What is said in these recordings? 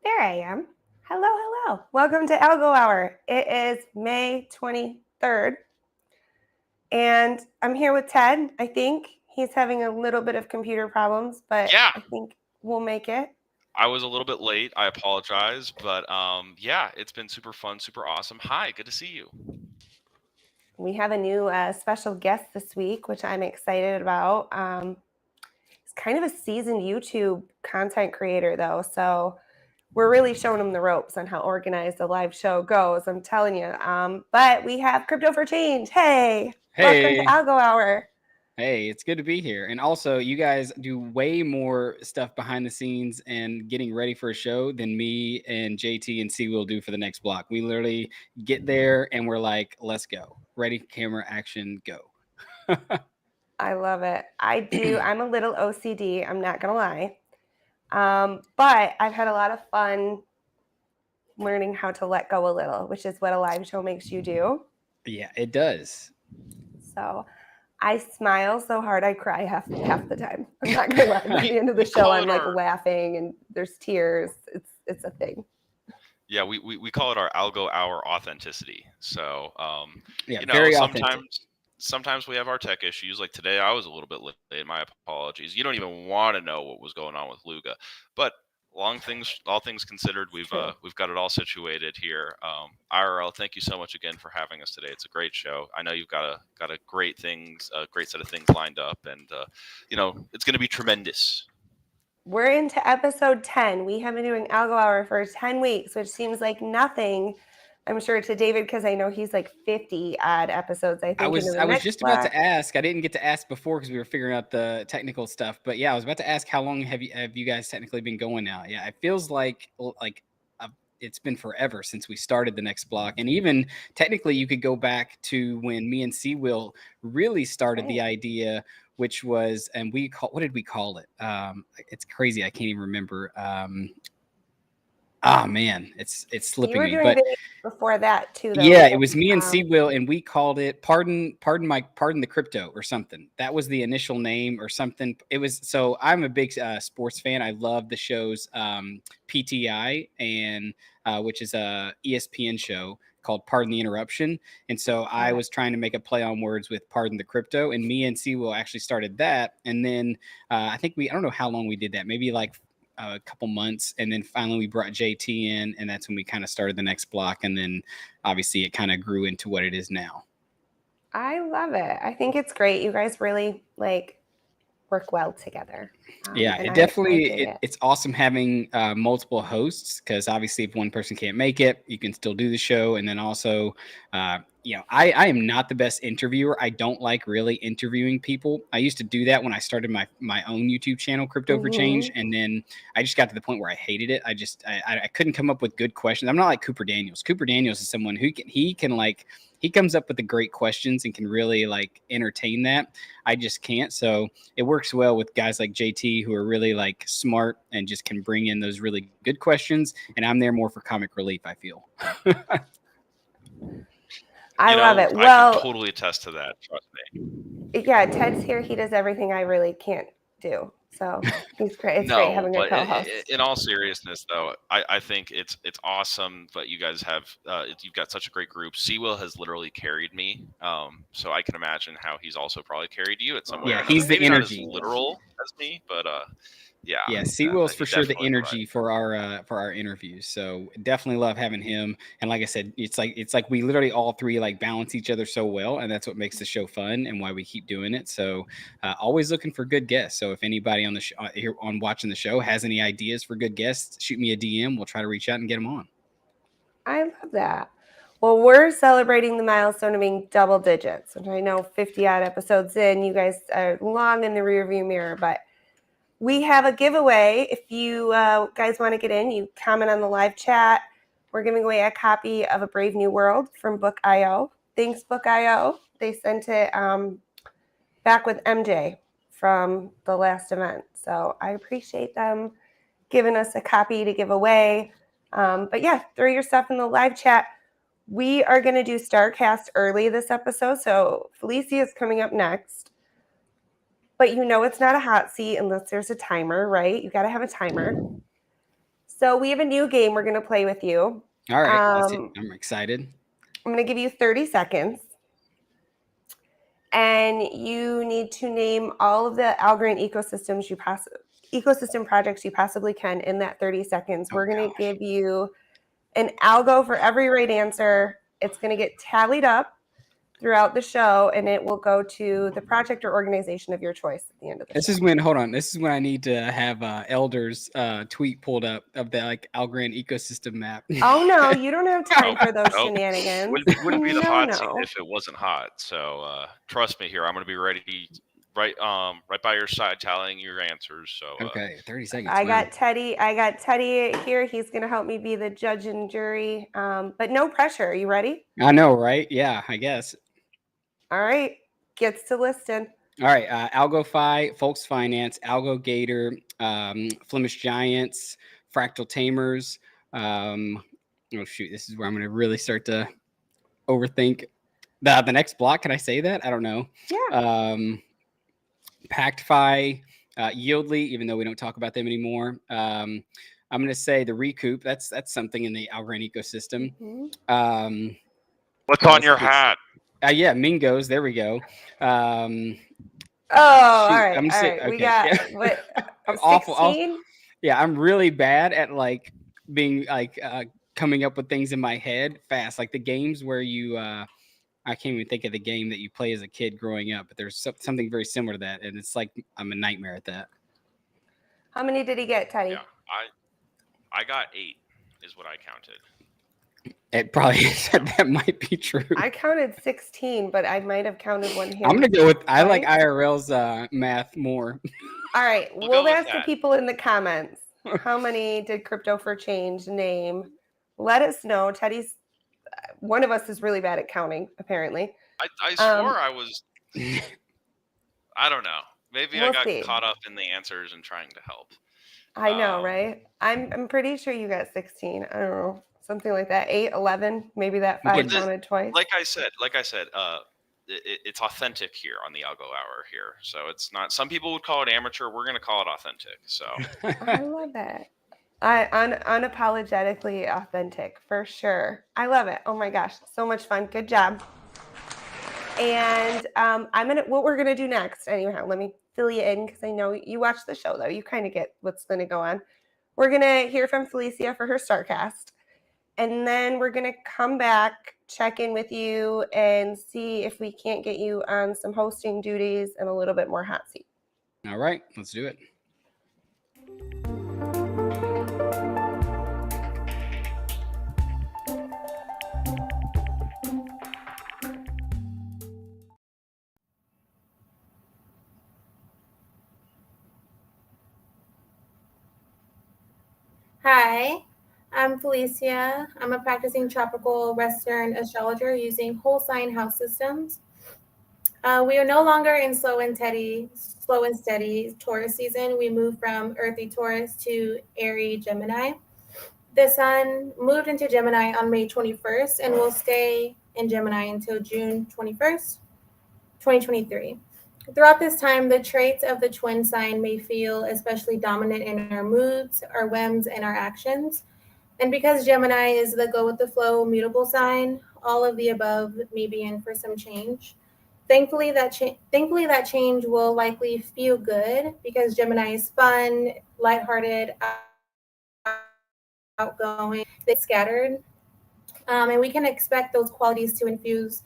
There I am. Hello, hello. Welcome to Algo Hour. It is May 23rd, and I'm here with Ted. I think he's having a little bit of computer problems, but Yeah, I think we'll make it. I was a little bit late. I apologize, but yeah, it's been super fun, super awesome. Hi, good to see you. We have a new special guest this week, which I'm excited about. He's kind of a seasoned YouTube content creator, though, so we're really showing him the ropes on how organized a live show goes. I'm telling you. But we have Crypto for Change. Hey, welcome to Hey, Algo Hour. hey, it's good to be here. And also, you guys do way more stuff behind the scenes and getting ready for a show than me and JT and C will do for the next block. We literally get there and we're like, let's go. Ready, camera, action, go. I love it. I do. I'm a little OCD. I'm not gonna lie. But I've had a lot of fun learning how to let go a little, which is what a live show makes you do. Yeah, it does. So I smile so hard I cry half the time. I'm not gonna lie. By We the end of the we show, call I'm it like our laughing and there's tears. It's a thing. yeah we call it our Algo Hour authenticity. So Yeah, very authentic. sometimes we have our tech issues. Like today, I was a little bit late. My apologies. You don't even want to know what was going on with Luga, but all things considered, It's true. we've got it all situated here. IRL, thank you so much again for having us today. It's a great show. I know you've got a great set of things lined up, and it's going to be tremendous. We're into episode 10. We have been doing Algo Hour for 10 weeks, which seems like nothing. I'm sure to David, because I know he's like 50 odd episodes, I I think, into was the I was next just about block. to ask. I didn't get to ask before because we were figuring out the technical stuff. But yeah, I was about to ask how long have you guys technically been going now? Yeah, it feels like it's been forever since we started the next block, and even technically you could go back to when me and C Will really started the Right. idea, which was and we call what did we call it? It's crazy. I can't even remember. Ah man, it's You slipping were me. doing But videos before that too, though. yeah, Even it was me and um, Will, and we called it "Pardon the Crypto" or something. That was the initial name or something. It was so. I'm a big sports fan. I love the shows PTI and which is a ESPN show called "Pardon the Interruption." And so I got it. was trying to make a play on words with "Pardon the Crypto," and me and C Will actually started that. And then I think I don't know how long we did that. Maybe like a couple months, and then finally we brought JT in, and that's when we kind of started the next block, and then obviously it kind of grew into what it is now. I love it. I think it's great. You guys really like work well together, Yeah, and it I definitely dig it. it's awesome having multiple hosts because obviously if one person can't make it, you can still do the show, and then also, I am not the best interviewer. I don't like really interviewing people. I used to do that when I started my own YouTube channel, Crypto for Change, Hmm. and then I just got to the point where I hated it. I couldn't come up with good questions. I'm not like Cooper Daniels. Cooper Daniels is someone who can like he comes up with the great questions and can really like entertain that. I just can't. So it works well with guys like JT who are really like smart and just can bring in those really good questions. And I'm there more for comic relief, I feel. I love it. I can Well, totally attest to that. Trust me. yeah, Ted's here. He does everything I really can't do. So he's great. It's great No, having a but co-host. in all seriousness, though, I think it's awesome. But you guys have you've got such a great group. Seawill has literally carried me, so I can imagine how he's also probably carried you at some way or Yeah, another. he's the Maybe not as energy. literal as me, but yeah, Yeah, Seawill's he for sure the definitely provides. energy for our interviews. So definitely love having him. And like I said, it's like we literally all three like balance each other so well, and that's what makes the show fun and why we keep doing it. So always looking for good guests. So if anybody on the here on watching the show has any ideas for good guests, shoot me a DM. We'll try to reach out and get them on. I love that. Well, we're celebrating the milestone of being double digits, which I know 50 odd episodes in, you guys are long in the rearview mirror, but we have a giveaway. If you guys want to get in, you comment on the live chat. We're giving away a copy of A Brave New World from Book.io. Thanks, Book.io. They sent it back with MJ from the last event. So I appreciate them giving us a copy to give away. But yeah, throw your stuff in the live chat. We are going to do StarCast early this episode. So Felicia is coming up next. But you know it's not a hot seat unless there's a timer, right? You got to have a timer. So we have a new game we're going to play with you. All right. I'm excited. I'm going to give you 30 seconds. And you need to name all of the Algo ecosystem projects you possibly can in that 30 seconds. We're going to give you an algo for every right answer. It's going to get tallied up throughout the show, and it will go to the project or organization of your choice at the end of the show. This is when I need to have Elder's tweet pulled up of the Algorand ecosystem map. Oh no, you don't have time for those shenanigans. Wouldn't be the hot seat if it wasn't hot. So trust me here, I'm going to be ready right by your side tallying your answers. So okay, 30 seconds. I got Teddy here. He's going to help me be the judge and jury, but no pressure. Are you ready? I know, right? Yeah, I guess. All right, gets to listing. All right, AlgoFi, Folks Finance, Algo Gator, Flemish Giants, Fractal Tamers. Oh shoot, this is where I'm going to really start to overthink the next block. Can I say that? I don't know. Yeah. PactFi, Yieldly, even though we don't talk about them anymore. I'm going to say the Recoup. That's something in the Algorand ecosystem. Mm-hmm. What's on your hat? Yeah, Mingos. There we go. All right. I'm all right. Okay. We got what? I'm 16? awful. Yeah, I'm really bad at being coming up with things in my head fast. Like the games where you I can't even think of the game that you play as a kid growing up, but there's something very similar to that, and it's like I'm a nightmare at that. How many did he get, Teddy? Yeah, I got 8 is what I counted. It probably that might be true. I counted 16, but I might have counted one here. I'm gonna go with I like IRL's math more. All right, we'll ask the people in the comments. How many did Crypto for Change name? Let us know. Teddy's one of us is really bad at counting, apparently. I swore I was. I don't know. Maybe I got caught up in the answers and trying to help. I know, right? I'm pretty sure you got 16. I don't know. Something like that. 8, 11, maybe that 5 counted twice. Like I said, it's authentic here on the Algo Hour here. So it's not, some people would call it amateur. We're going to call it authentic. So I love that. Unapologetically authentic for sure. I love it. Oh my gosh. So much fun. Good job. And what we're going to do next, anyhow, let me fill you in because I know you watch the show though. You kind of get what's going to go on. We're going to hear from Felicia for her StarCast. And then we're going to come back, check in with you, and see if we can't get you on some hosting duties and a little bit more hot seat. All right, let's do it. Hi, I'm Felicia. I'm a practicing tropical Western astrologer using whole sign house systems. We are no longer in slow and steady Taurus season. We moved from earthy Taurus to airy Gemini. The sun moved into Gemini on May 21st and will stay in Gemini until June 21st, 2023. Throughout this time, the traits of the twin sign may feel especially dominant in our moods, our whims, and our actions. And because Gemini is the go with the flow, mutable sign, all of the above may be in for some change. Thankfully, that change will likely feel good because Gemini is fun, lighthearted, outgoing, it's scattered. And we can expect those qualities to infuse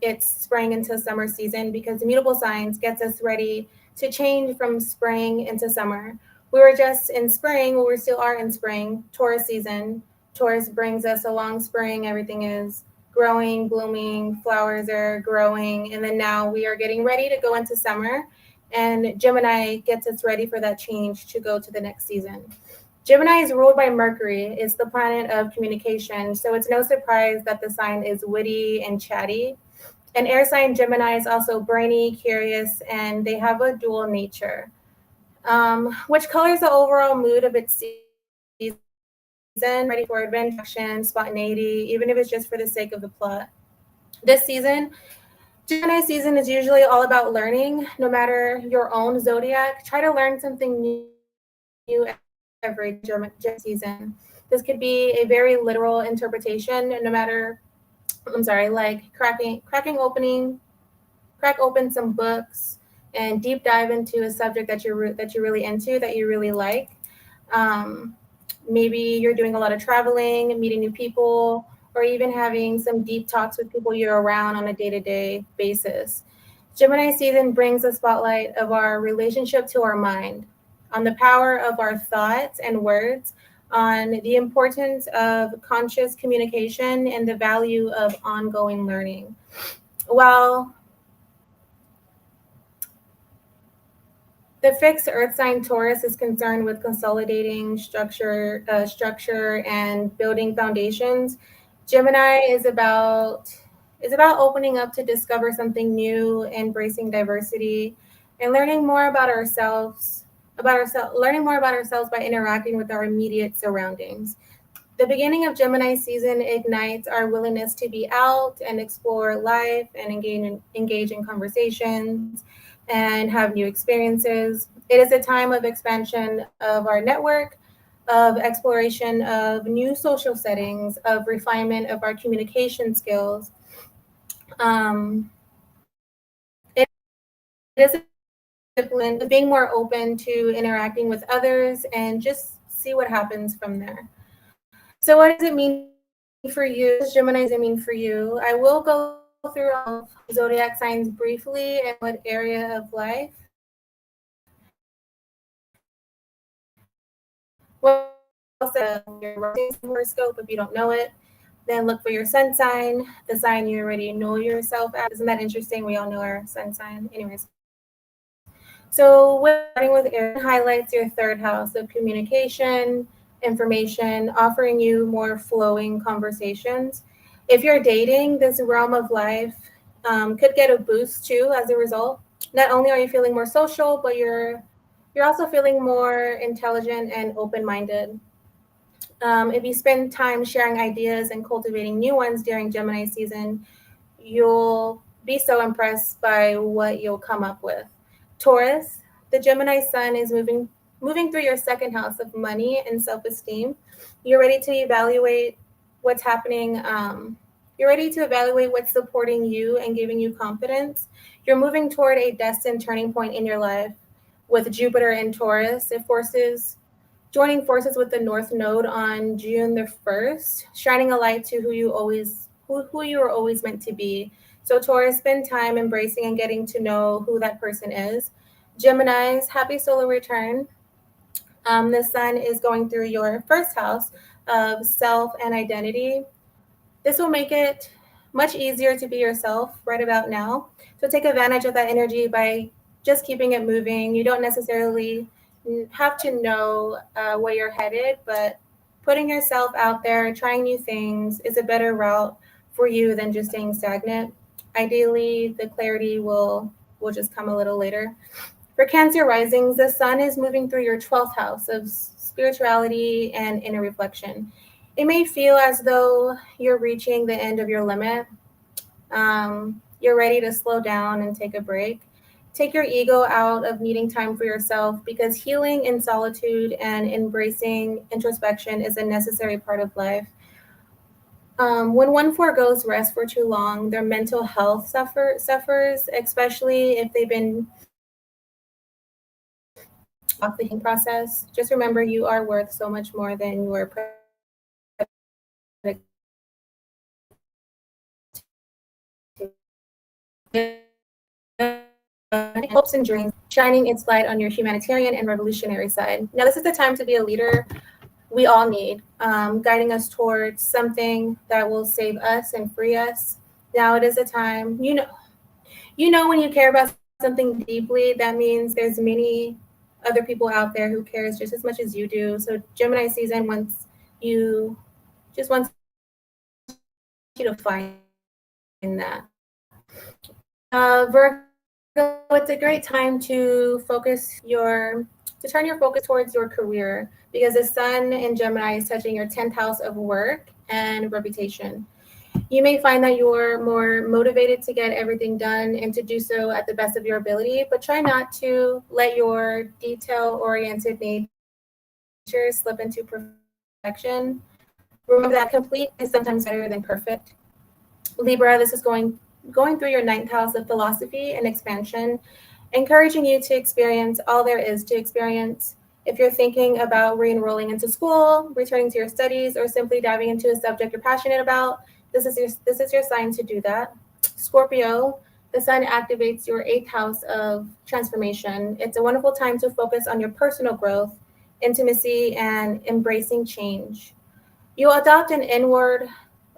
its spring into summer season because the mutable signs gets us ready to change from spring into summer. We were just in spring, well, we still are in spring, Taurus season. Taurus brings us along spring. Everything is growing, blooming, flowers are growing. And then now we are getting ready to go into summer. And Gemini gets us ready for that change to go to the next season. Gemini is ruled by Mercury. It's the planet of communication. So it's no surprise that the sign is witty and chatty. And air sign Gemini is also brainy, curious, and they have a dual nature, which colors the overall mood of its season, ready for adventure, action, spontaneity, even if it's just for the sake of the plot. This season, Gemini season is usually all about learning. No matter your own zodiac, try to learn something new every Gemini season. This could be a very literal interpretation, no matter, like crack open some books and deep dive into a subject that you're really into, that you really like. Maybe you're doing a lot of traveling, meeting new people, or even having some deep talks with people you're around on a day-to-day basis. Gemini season brings a spotlight of our relationship to our mind, on the power of our thoughts and words, on the importance of conscious communication, and the value of ongoing learning. While the fixed Earth sign Taurus is concerned with consolidating structure and building foundations, Gemini is about opening up to discover something new, embracing diversity, and learning more about ourselves. Learning more about ourselves by interacting with our immediate surroundings. The beginning of Gemini season ignites our willingness to be out and explore life and engage in conversations and have new experiences. It is a time of expansion of our network, of exploration of new social settings, of refinement of our communication skills. It is a discipline of being more open to interacting with others and just see what happens from there. So what does it mean for you? What does Gemini mean for you? I will go through all zodiac signs briefly and what area of life. Well, your horoscope, if you don't know it, then look for your sun sign, the sign you already know yourself as. Isn't that interesting? We all know our sun sign. Anyways. So starting with Aries, highlights your third house of communication, information, offering you more flowing conversations. If you're dating, this realm of life could get a boost too as a result. Not only are you feeling more social, but you're also feeling more intelligent and open-minded. If you spend time sharing ideas and cultivating new ones during Gemini season, you'll be so impressed by what you'll come up with. Taurus, the Gemini sun is moving through your second house of money and self-esteem. You're ready to evaluate what's happening. You're ready to evaluate what's supporting you and giving you confidence. You're moving toward a destined turning point in your life with Jupiter in Taurus. Joining forces with the North Node on June the 1st, shining a light to who you were always meant to be. So Taurus, spend time embracing and getting to know who that person is. Geminis, happy solar return. The sun is going through your first house of self and identity. This will make it much easier to be yourself right about now. So take advantage of that energy by just keeping it moving. You don't necessarily have to know where you're headed, but putting yourself out there, trying new things is a better route for you than just staying stagnant. Ideally, the clarity will just come a little later. For Cancer risings, the sun is moving through your 12th house of spirituality and inner reflection. It may feel as though you're reaching the end of your limit. You're ready to slow down and take a break. Take your ego out of needing time for yourself, because healing in solitude and embracing introspection is a necessary part of life. When one forgoes rest for too long, their mental health suffers, especially if they've been off the healing process. Just remember, you are worth so much more than your hopes and dreams, shining its light on your humanitarian and revolutionary side. Now, this is the time to be a leader we all need, guiding us towards something that will save us and free us. Now it is a time, you know when you care about something deeply, that means there's many other people out there who cares just as much as you do. So Gemini season wants you to find that. Virgo, it's a great time to turn your focus towards your career, because the sun in Gemini is touching your 10th house of work and reputation. You may find that you're more motivated to get everything done and to do so at the best of your ability, but try not to let your detail-oriented nature slip into perfection. Remember that complete is sometimes better than perfect. Libra, this is going through your ninth house of philosophy and expansion, encouraging you to experience all there is to experience. If you're thinking about re-enrolling into school, returning to your studies, or simply diving into a subject you're passionate about, this is your sign to do that. Scorpio, the sun activates your eighth house of transformation. It's a wonderful time to focus on your personal growth, intimacy, and embracing change. You adopt an inward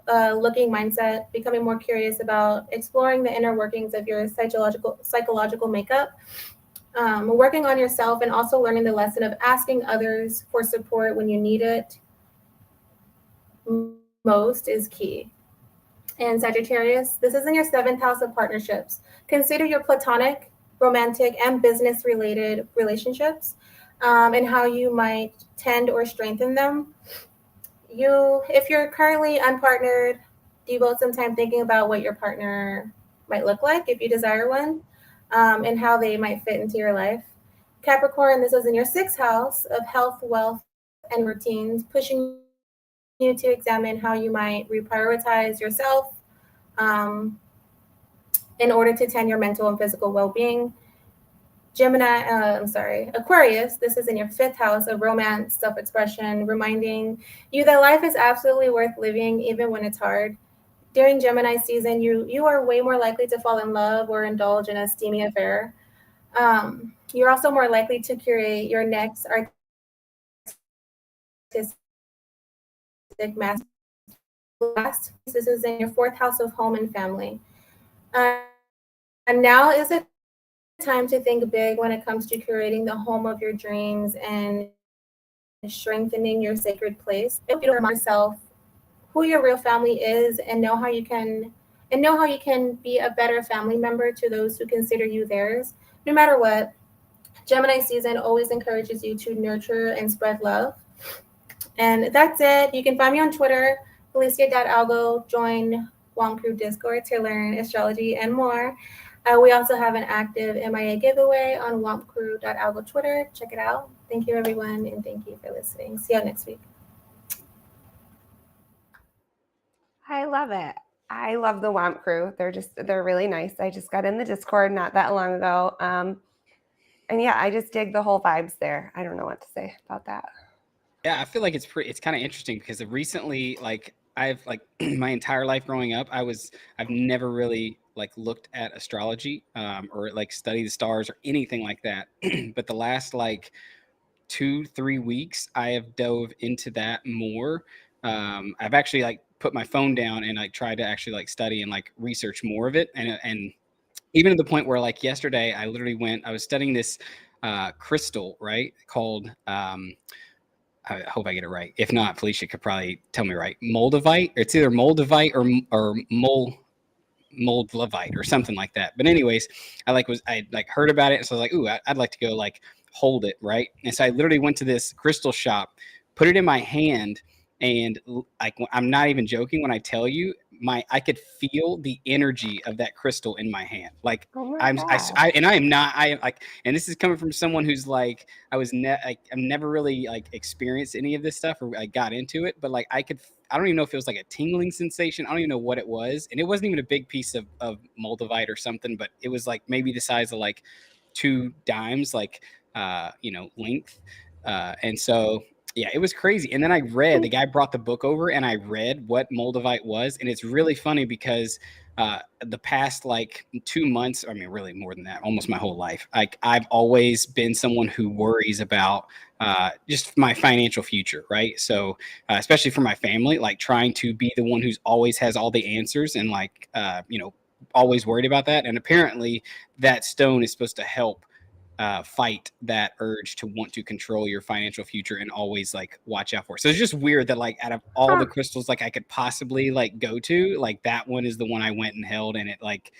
looking mindset, becoming more curious about exploring the inner workings of your psychological makeup, working on yourself, and also learning the lesson of asking others for support when you need it most is key. And Sagittarius, this is in your seventh house of partnerships. Consider your platonic, romantic, and business related relationships, and how you might tend or strengthen them. If you're currently unpartnered, devote some time thinking about what your partner might look like if you desire one, and how they might fit into your life. Capricorn, this is in your sixth house of health, wealth, and routines, pushing you to examine how you might reprioritize yourself in order to tend your mental and physical well-being. Aquarius, this is in your fifth house of romance, self-expression, reminding you that life is absolutely worth living even when it's hard. During Gemini season, you are way more likely to fall in love or indulge in a steamy affair. You're also more likely to curate your next artistic master. This is in your fourth house of home and family. And now is a time to think big when it comes to curating the home of your dreams and strengthening your sacred place. If you don't remind yourself who your real family is and know how you can be a better family member to those who consider you theirs, no matter what. Gemini season always encourages you to nurture and spread love. And that's it. You can find me on Twitter, Felicia.algo. Join Wong Crew Discord to learn astrology and more. We also have an active MIA giveaway on wompcrew.algo Twitter. Check it out. Thank you, everyone, and thank you for listening. See you next week. I love it. I love the Womp crew. They're really nice. I just got in the Discord not that long ago. And yeah, I just dig the whole vibes there. I don't know what to say about that. Yeah, I feel like it's kind of interesting because recently, like I've like my entire life growing up, I've never really like looked at astrology or like study the stars or anything like that. But the last like 2-3 weeks, I have dove into that more. I've actually like put my phone down and like tried to actually like study and like research more of it, and even to the point where like yesterday I was studying this crystal, right, called I hope I get it right. If not, Felicia could probably tell me right. Moldavite. It's either Moldavite or Moldavite or something like that. But anyways, I heard about it, so I was like, ooh, I'd like to go like hold it, right? And so I literally went to this crystal shop, put it in my hand, and like I'm not even joking when I tell you, I could feel the energy of that crystal in my hand. Like Oh my I'm gosh. I am not I am like, and this is coming from someone who's like I've never really like experienced any of this stuff or I got into it, but like I don't even know if it was like a tingling sensation. I don't even know what it was. And it wasn't even a big piece of Moldavite or something, but it was like maybe the size of like 2 dimes, like, length. And so, yeah, it was crazy. And then the guy brought the book over and I read what Moldavite was. And it's really funny because the past like 2 months, I mean, really more than that, almost my whole life, like I've always been someone who worries about just my financial future, right? So especially for my family, like trying to be the one who's always has all the answers and like, always worried about that. And apparently that stone is supposed to help fight that urge to want to control your financial future and always like watch out for it. So it's just weird that like out of all the crystals like I could possibly like go to, like that one is the one I went and held, and it like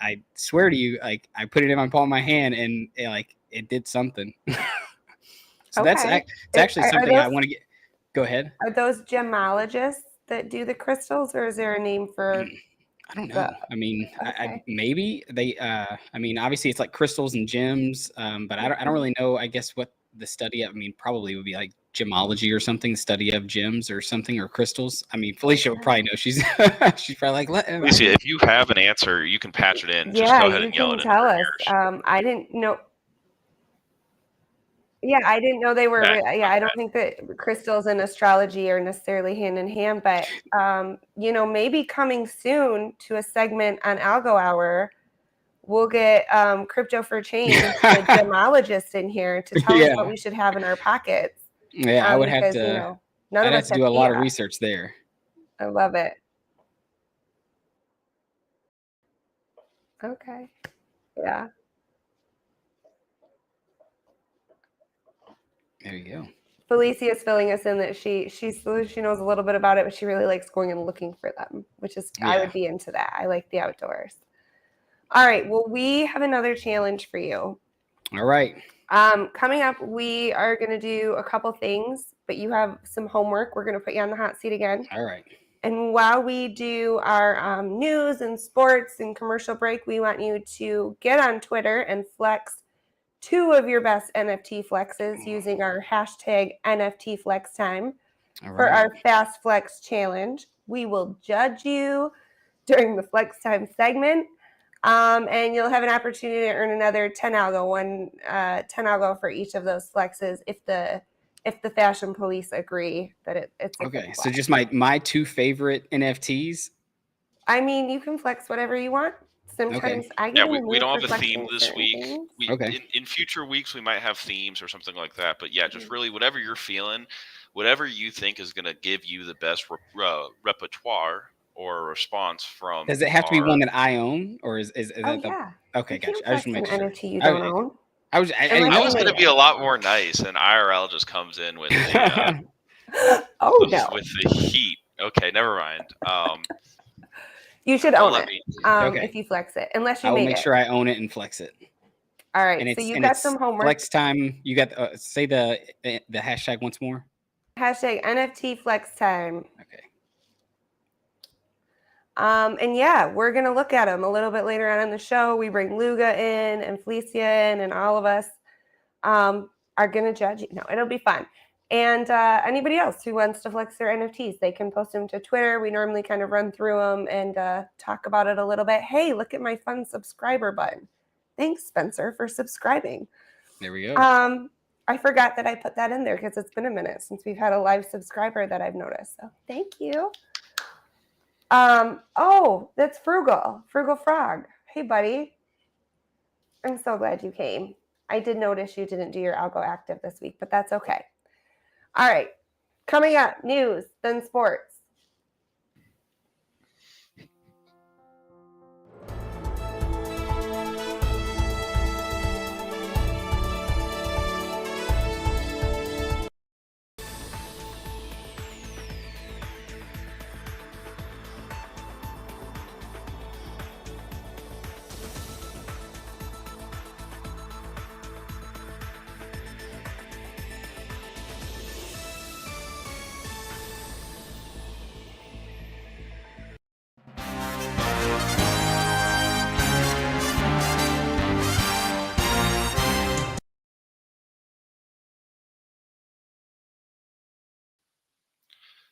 I swear to you, like I put it in my palm of my hand and it did something. So Okay. it's actually Are something I those- want to get. Go ahead. Are those gemologists that do the crystals, or is there a name for I don't know. the? I mean, Okay. maybe they. I mean, obviously it's like crystals and gems, but I don't really know. I guess what the study. I mean, probably would be like gemology or something, study of gems or something, or crystals. I mean, Felicia will probably know. She's she's probably like, Alicia, if you have an answer, you can patch it in. Just Yeah, go ahead you and yell can it tell into us. our ears. I didn't know. Yeah, I didn't know they were. Okay, Yeah, I don't think that crystals and astrology are necessarily hand in hand, but maybe coming soon to a segment on Algo Hour, we'll get Crypto for Change, the gemologist, in here to tell us what we should have in our pockets. Yeah, I would have because to. none I'd of have us to have do a lot of fiat. research there. I love it. Okay. Yeah. There you go. Felicia is filling us in that she knows a little bit about it, but she really likes going and looking for them, which is I would be into that. I like the outdoors. All right. Well, we have another challenge for you. All right. Coming up, we are going to do a couple things, but you have some homework. We're going to put you on the hot seat again. All right. And while we do our news and sports and commercial break, we want you to get on Twitter and flex 2 of your best NFT flexes using our hashtag NFT Flex Time for our Fast Flex Challenge. We will judge you during the Flex Time segment, and you'll have an opportunity to earn another 10 algo, 10 algo for each of those flexes if the fashion police agree that it's a okay. good So flex. just my 2 favorite NFTs. I mean, you can flex whatever you want. Sometimes I get in the we mood don't for have a theme flexing this certain week. things. In future weeks we might have themes or something like that. But yeah, just really whatever you're feeling, whatever you think is going to give you the best repertoire or response from. Does it have to be one that I own, or is that the? Yeah. Okay, You gotcha. can't I just flex make an sure. NFT you don't own. I was going to be a lot more nice, and IRL just comes in with the with the heat. Okay, never mind. You should own it if you flex it, unless you I will made make it. sure I own it and flex it. All right, so you got some homework. Flex time. You got say the hashtag once more. Hashtag NFT Flex Time. Okay. And yeah, we're gonna look at them a little bit later on in the show. We bring Luga in and Felicia in, and all of us are gonna judge you. No, it'll be fun. And anybody else who wants to flex their NFTs, they can post them to Twitter. We normally kind of run through them and talk about it a little bit. Hey, look at my fun subscriber button. Thanks, Spencer, for subscribing. There we go. I forgot that I put that in there because it's been a minute since we've had a live subscriber that I've noticed. So thank you. Oh, that's Frugal Frog. Hey, buddy. I'm so glad you came. I did notice you didn't do your Algo Active this week, but that's okay. All right. Coming up, news, then sports.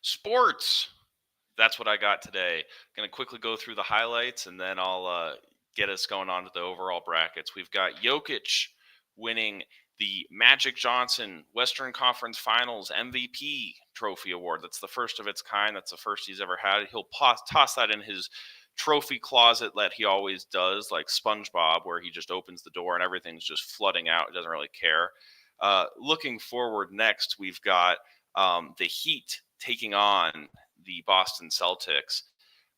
Sports. That's what I got today. Going to quickly go through the highlights, and then I'll get us going on to the overall brackets. We've got Jokic winning the Magic Johnson Western Conference Finals MVP trophy award. That's the first of its kind. That's the first he's ever had. He'll toss that in his trophy closet that he always does, like SpongeBob, where he just opens the door and everything's just flooding out. He doesn't really care. Looking forward next, we've got the Heat taking on the Boston Celtics,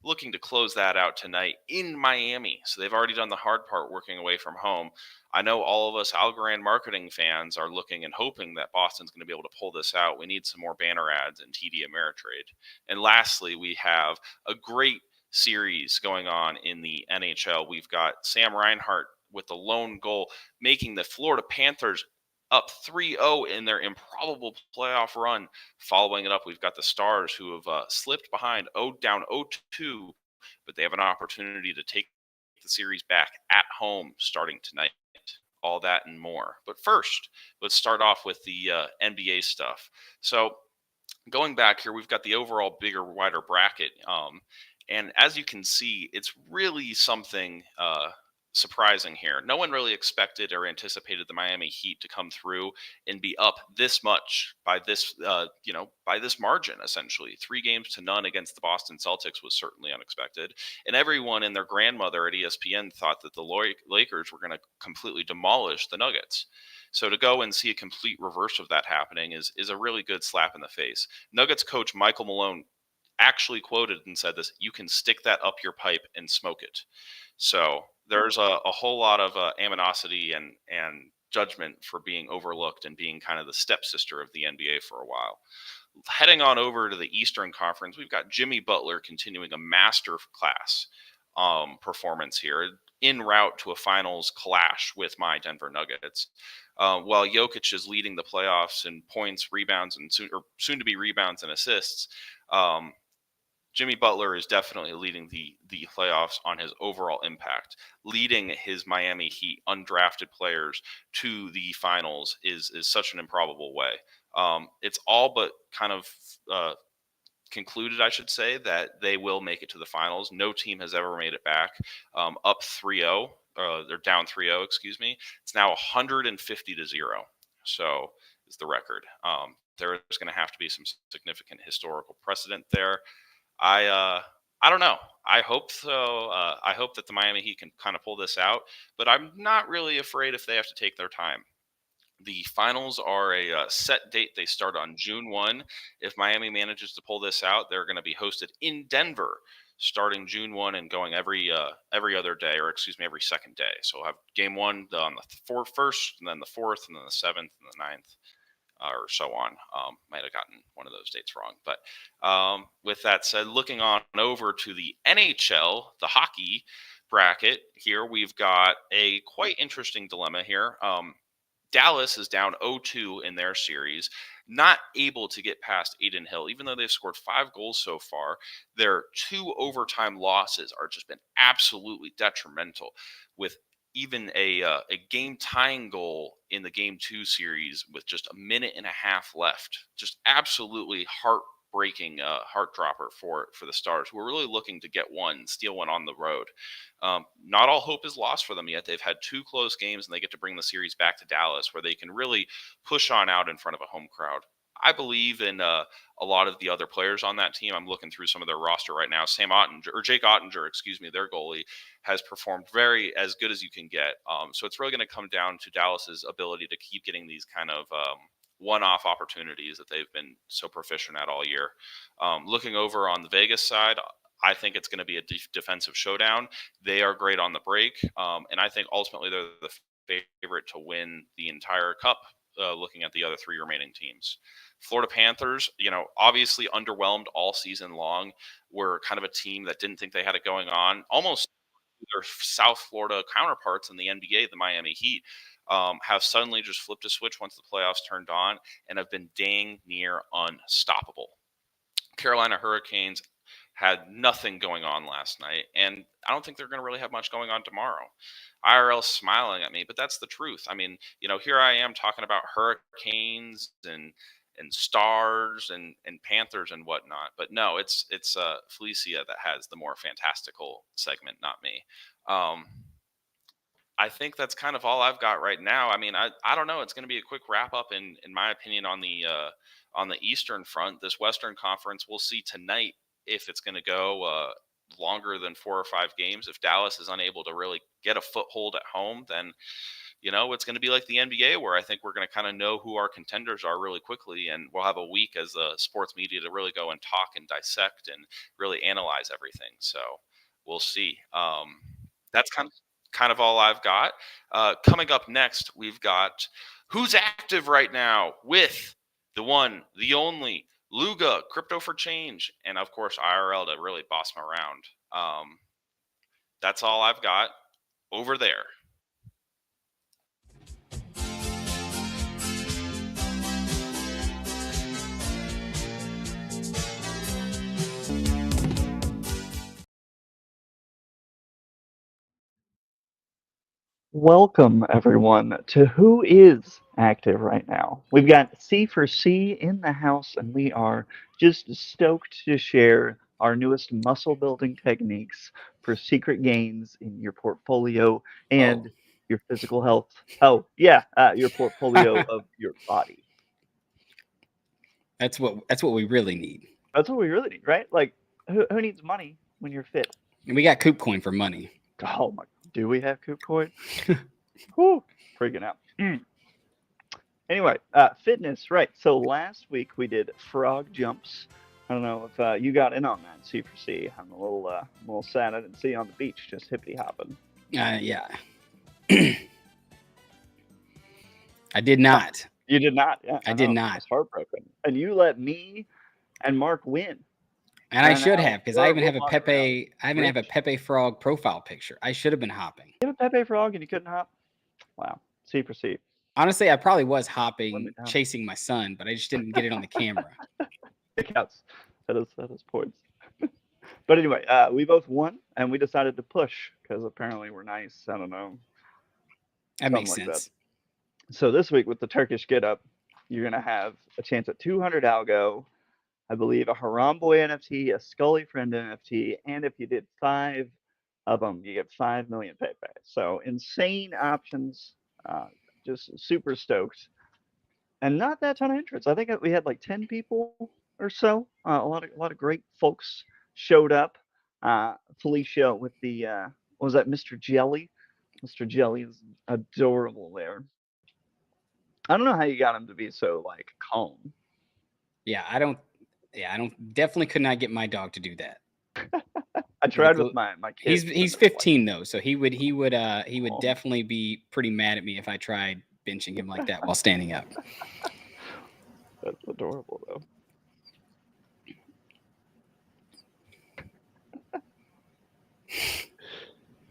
looking to close that out tonight in Miami. So they've already done the hard part, working away from home. I know all of us Algorand marketing fans are looking and hoping that Boston's going to be able to pull this out. We need some more banner ads and TD Ameritrade. And lastly, we have a great series going on in the NHL. We've got Sam Reinhart with the lone goal, making the Florida Panthers up 3-0 in their improbable playoff run. Following it up, we've got the Stars, who have slipped behind, down 0-2, but they have an opportunity to take the series back at home starting tonight. all that and more. But first, let's start off with the NBA stuff. So going back here, we've got the overall bigger, wider bracket. And as you can see, it's really something surprising here. No one really expected or anticipated the Miami Heat to come through and be up this much by this, by this margin, essentially. 3-0 against the Boston Celtics was certainly unexpected. And everyone and their grandmother at ESPN thought that the Lakers were going to completely demolish the Nuggets. So to go and see a complete reverse of that happening is a really good slap in the face. Nuggets coach Michael Malone actually quoted and said this: "You can stick that up your pipe and smoke it." So there's a whole lot of aminosity and judgment for being overlooked and being kind of the stepsister of the NBA for a while. Heading on over to the Eastern Conference, we've got Jimmy Butler continuing a master class performance here, en route to a finals clash with my Denver Nuggets. While Jokic is leading the playoffs in points, rebounds, and soon to be rebounds and assists, Jimmy Butler is definitely leading the playoffs on his overall impact. Leading his Miami Heat undrafted players to the finals is such an improbable way. It's all but kind of concluded, I should say, that they will make it to the finals. No team has ever made it back up 3-0. They're down 3-0, excuse me. It's now 150-0. So is the record. There is going to have to be some significant historical precedent there. I don't know. I hope so. I hope that the Miami Heat can kind of pull this out, but I'm not really afraid if they have to take their time. The finals are a set date. They start on June 1. If Miami manages to pull this out, they're going to be hosted in Denver starting June 1 and going every other day, or excuse me, every second day. So we'll have game 1 on the first, and then the 4th, and then the 7th, and the 9th. Or so on. Might have gotten one of those dates wrong. But with that said, looking on over to the NHL, the hockey bracket here, we've got a quite interesting dilemma here. Dallas is down 0-2 in their series, not able to get past Adin Hill, even though they've scored 5 goals so far. Their 2 overtime losses are just been absolutely detrimental, with even a game tying goal in the game 2 series with just a minute and a half left. Just absolutely heartbreaking heart dropper for the Stars, who are really looking to steal one on the road. Not all hope is lost for them yet. They've had 2 close games, and they get to bring the series back to Dallas, where they can really push on out in front of a home crowd. I believe in a lot of the other players on that team. I'm looking through some of their roster right now. Jake Ottinger, excuse me, their goalie, has performed very as good as you can get. So it's really going to come down to Dallas's ability to keep getting these kind of one-off opportunities that they've been so proficient at all year. Looking over on the Vegas side, I think it's going to be a defensive showdown. They are great on the break, and I think ultimately they're the favorite to win the entire cup. Looking at the other 3 remaining teams. Florida Panthers, obviously underwhelmed all season long. Were kind of a team that didn't think they had it going on. Almost their South Florida counterparts in the NBA, the Miami Heat, have suddenly just flipped a switch once the playoffs turned on and have been dang near unstoppable. Carolina Hurricanes had nothing going on last night, and I don't think they're going to really have much going on tomorrow. IRL's smiling at me, but that's the truth. I mean, here I am talking about Hurricanes and Stars and Panthers and whatnot, but no, it's Felicia that has the more fantastical segment, not me. I think that's kind of all I've got right now. I mean, I don't know. It's going to be a quick wrap up, in my opinion, on the Eastern front. This Western Conference, we'll see tonight if it's going to go longer than 4 or 5 games. If Dallas is unable to really get a foothold at home, then it's going to be like the NBA, where I think we're going to kind of know who our contenders are really quickly, and we'll have a week as a sports media to really go and talk and dissect and really analyze everything. So we'll see. That's kind of all I've got. Coming up next, we've got Who's Active Right Now with the one, the only Luga, Crypto for Change, and of course IRL to really boss him around. That's all I've got over there. Welcome, everyone, to Who Is Active Right Now. We've got C for C in the house, and we are just stoked to share our newest muscle building techniques for secret gains in your portfolio and your physical health. Oh, yeah, your portfolio of your body. That's what we really need. That's what we really need, right? Like, who needs money when you're fit? And we got Coop Coin for money. Oh my, do we have Coop Coin? Whew, freaking out. Anyway, fitness, right. So last week we did frog jumps. I don't know if you got in on that, C for C. I'm a little sad I didn't see you on the beach just hippity hopping. Yeah. I did not. You did not, yeah. I did know. not. It's heartbroken. And you let me and Mark win. And I And should now have, because I even we're have a walking Pepe. I even have a rich. Pepe Frog profile picture. I should have been hopping. You have a Pepe frog and you couldn't hop? Wow. C for C. Honestly, I probably was Let hopping, me down. chasing my son, but I just didn't get it on the camera. It counts. That is points. But anyway, we both won, and we decided to push because apparently we're nice. I don't know. That makes Something like sense. So this week with the Turkish Get Up, you're gonna have a chance at 200 Algo, I believe a Haram Boy NFT, a Scully Friend NFT, and if you did 5 of them, you get 5 million Pepe. So insane options. Just super stoked, and not that ton of entrants. I think we had like 10 people or so. A lot of great folks showed up. Felicia with the what was that, Mr. Jelly? Mr. Jelly is adorable there. I don't know how you got him to be so like calm. Yeah, I don't. Definitely could not get my dog to do that. I tried with my kids. He's 15 though, so he would Oh. definitely be pretty mad at me if I tried benching him like that while standing up. That's adorable though.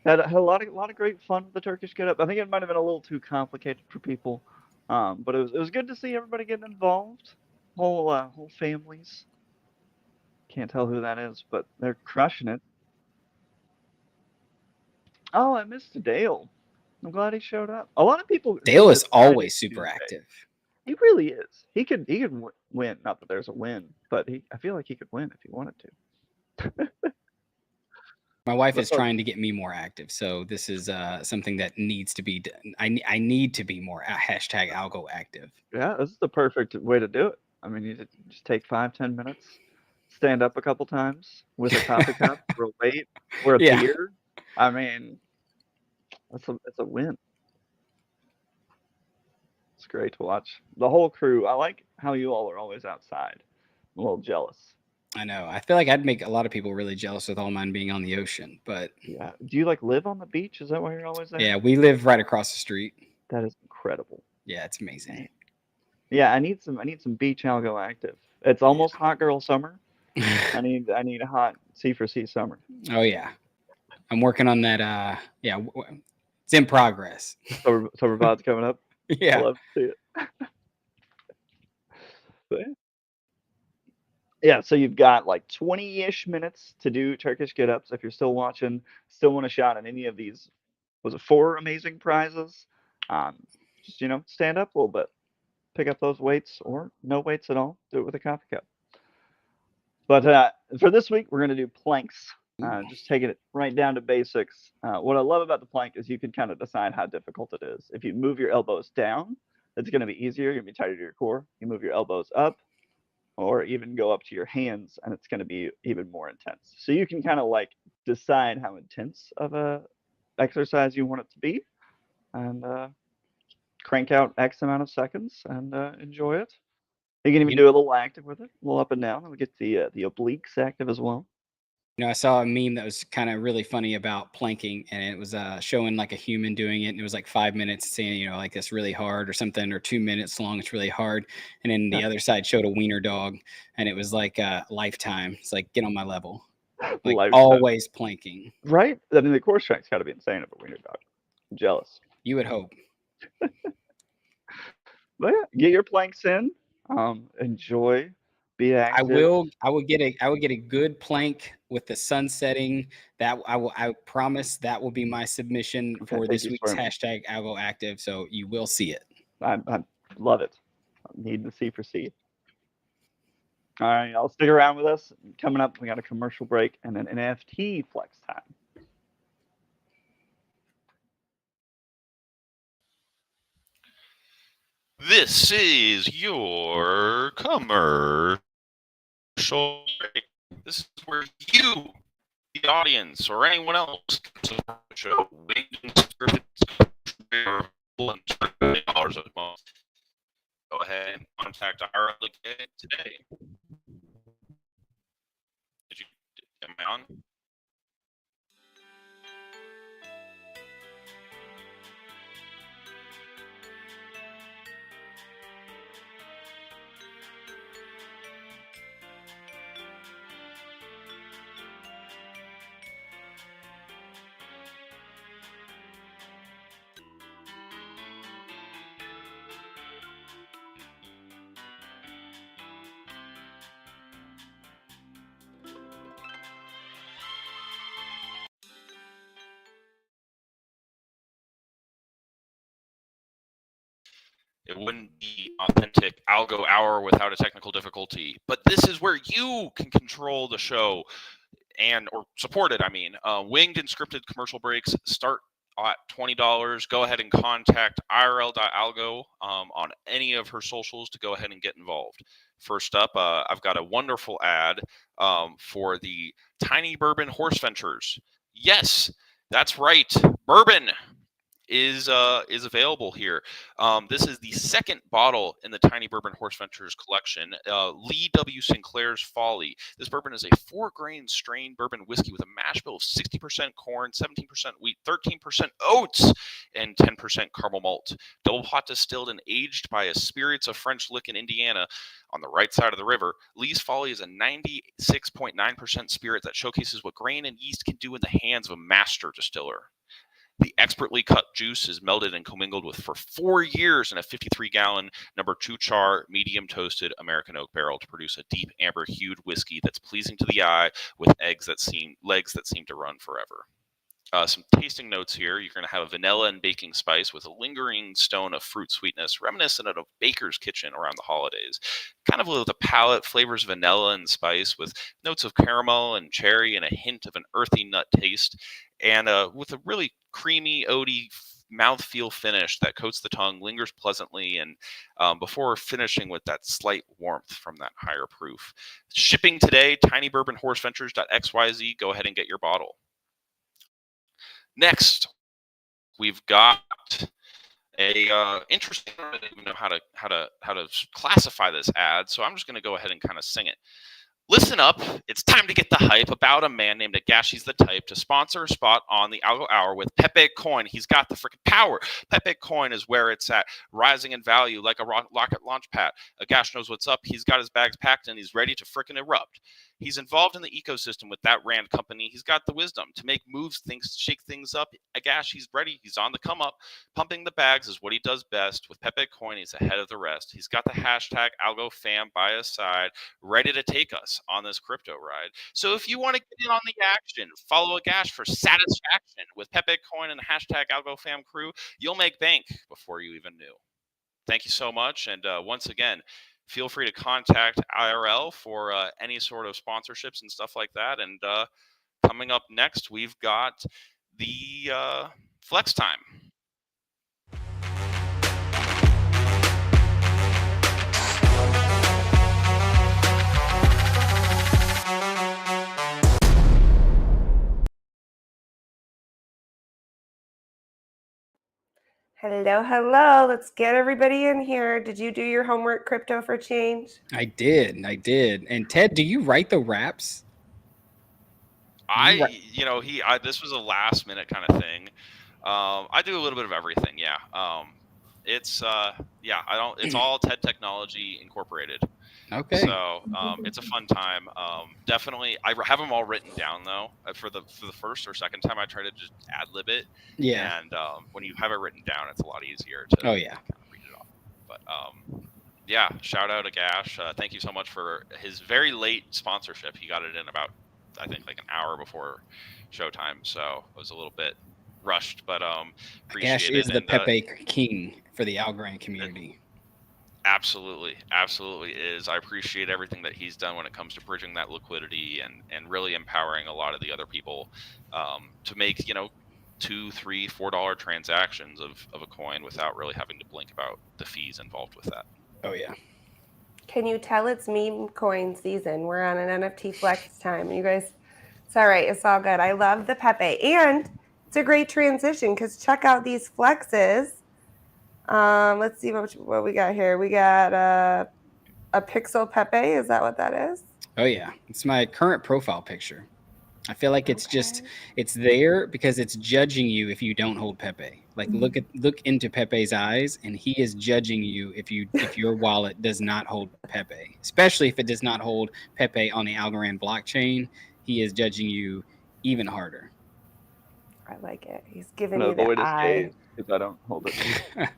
Had a lot of great fun with the Turkish Get Up. I think it might have been a little too complicated for people, but it was good to see everybody getting involved. Whole families. Can't tell who that is, but they're crushing it. Oh, I missed Dale. I'm glad he showed up. A lot of people. Dale is decided always super Tuesday. active. He really is. He could win. Not that there's a win, but I feel like he could win if he wanted to. My wife is But- trying to get me more active, so this is something that needs to be done. I need to be more hashtag Algo active. Yeah, this is the perfect way to do it. I mean, you just take 5-10 minutes, stand up a couple times with a coffee cup or a weight or a Yeah. beer. I mean, it's a win. It's great to watch. The whole crew. I like how you all are always outside. I'm a little jealous. I know. I feel like I'd make a lot of people really jealous with all mine being on the ocean, but Yeah. Do you like live on the beach? Is that why you're always there? yeah, we live right across the street. That is incredible. Yeah, it's amazing. Yeah, I need some beach algo active. It's almost hot girl summer. I need a hot C for C summer. Oh yeah, I'm working on that. Yeah, it's in progress. Summer pod's coming up. I Yeah, love to see it. But yeah, so you've got like 20-ish minutes to do Turkish Get Ups. If you're still watching, still want a shot at any of these, was it 4 amazing prizes? Just stand up a little bit, pick up those weights or no weights at all. Do it with a coffee cup. But for this week, we're gonna do planks. Just taking it right down to basics. What I love about the plank is you can kind of decide how difficult it is. If you move your elbows down, it's going to be easier. You're going to be tighter to your core. You move your elbows up, or even go up to your hands, and it's going to be even more intense. So you can kind of like decide how intense of a exercise you want it to be, and crank out X amount of seconds and enjoy it. You can even do a little active with it, a little up and down. We'll get the obliques active as well. I saw a meme that was kind of really funny about planking, and it was showing like a human doing it, and it was like 5 minutes saying, like it's really hard or something, or 2 minutes long, it's really hard. And then the other side showed a wiener dog, and it was like lifetime. It's like, get on my level. Like Lifetime. always planking. Right? I mean, the core strength's got to be insane of a wiener dog. I'm jealous. You would hope. But yeah, get your planks in. Enjoy. Be active. I would get a good plank with the sun setting. That I promise that will be my submission Okay, for thank this you, week's Sperm. hashtag Algo Active. So you will see it. I love it. Need the C for C. All right, I'll stick around with us. Coming up, we got a commercial break and then NFT flex time. This is your commercial break. This is where you, the audience, or anyone else can support the show. $20 a month. Go ahead and contact our today. Am I on? It wouldn't be authentic Algo Hour without a technical difficulty. But this is where you can control the show or support it. I mean, winged and scripted commercial breaks start at $20. Go ahead and contact irl.algo on any of her socials to go ahead and get involved. First up, I've got a wonderful ad for the Tiny Bourbon Horse Ventures. Yes, that's right. Bourbon is available here. This is the second bottle in the Tiny Bourbon Horse Ventures collection, Lee W. Sinclair's Folly. This bourbon is a 4-grain strain bourbon whiskey with a mash bill of 60% corn, 17% wheat, 13% oats, and 10% caramel malt. Double pot distilled and aged by a Spirits of French Lick in Indiana on the right side of the river. Lee's Folly is a 96.9% spirit that showcases what grain and yeast can do in the hands of a master distiller. The expertly cut juice is melted and commingled with for 4 years in a 53-gallon number 2 char medium toasted American oak barrel to produce a deep amber hued whiskey that's pleasing to the eye with legs that seem to run forever. Some tasting notes here. You're going to have a vanilla and baking spice with a lingering stone of fruit sweetness, reminiscent of a baker's kitchen around the holidays. Kind of with the palate, flavors vanilla and spice with notes of caramel and cherry and a hint of an earthy nut taste. And with a really creamy, oaty mouthfeel finish that coats the tongue, lingers pleasantly, and before finishing with that slight warmth from that higher proof. Shipping today, tinybourbonhorseventures.xyz. Go ahead and get your bottle. Next, we've got a interesting. I don't even know how to classify this ad, so I'm just going to go ahead and kind of sing it. Listen up, it's time to get the hype about a man named Agashi's the Type to sponsor a spot on the Algo Hour with Pepe Coin. He's got the freaking power. Pepe Coin is where it's at, rising in value like a rocket launch pad. Agash knows what's up. He's got his bags packed and he's ready to freaking erupt. He's involved in the ecosystem with that Rand company. He's got the wisdom to make moves, shake things up. Agash, he's ready. He's on the come up. Pumping the bags is what he does best. With Pepe Coin, he's ahead of the rest. He's got the hashtag AlgoFam by his side, ready to take us on this crypto ride. So if you want to get in on the action, follow Agash for satisfaction. With Pepe Coin and the hashtag AlgoFam crew, you'll make bank before you even knew. Thank you so much. And once again, feel free to contact IRL for any sort of sponsorships and stuff like that. And coming up next, we've got the flex time. Hello. Let's get everybody in here. Did you do your homework, Crypto for Change? I did. And Ted, do you write the raps? This was a last minute kind of thing. I do a little bit of everything. Yeah. It's all TED Technology Incorporated. Okay. So it's a fun time. Definitely, I have them all written down though. For the first or second time, I try to just ad lib it. Yeah. And when you have it written down, it's a lot easier to kind of read it off. But shout out to Gash. Thank you so much for his very late sponsorship. He got it in about I think like an hour before showtime, so it was a little bit rushed, but Gash appreciate is it. the And Pepe king for the Algorand community. absolutely is. I appreciate everything that he's done when it comes to bridging that liquidity and really empowering a lot of the other people to make, you know, $2, $3, $4 transactions of a coin without really having to blink about the fees involved with that. Oh yeah. Can you tell it's meme coin season? We're on an NFT flex time. You guys, it's all right. It's all good. I love the Pepe. And it's a great transition because check out these flexes. Let's see what we got here. We got a pixel Pepe. Is that what that is? Oh yeah. It's my current profile picture. I feel like it's just Okay. it's there because it's judging you if you don't hold Pepe. Like look into Pepe's eyes, and he is judging you if your wallet does not hold Pepe. Especially if it does not hold Pepe on the Algorand blockchain, he is judging you even harder. I like it. He's giving I'm you gonna the avoid his eye. gaze because I don't hold it.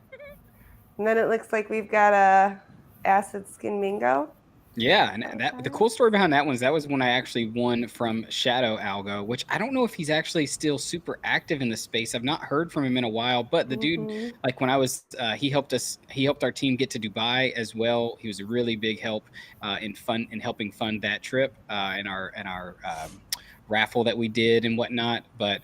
And then it looks like we've got a acid skin Mingo. Yeah, and that the cool story behind that one is that was when I actually won from Shadow Algo, which I don't know if he's actually still super active in the space. I've not heard from him in a while, but the dude, like when I was, he helped our team get to Dubai as well. He was a really big help in helping fund that trip and our raffle that we did and whatnot. But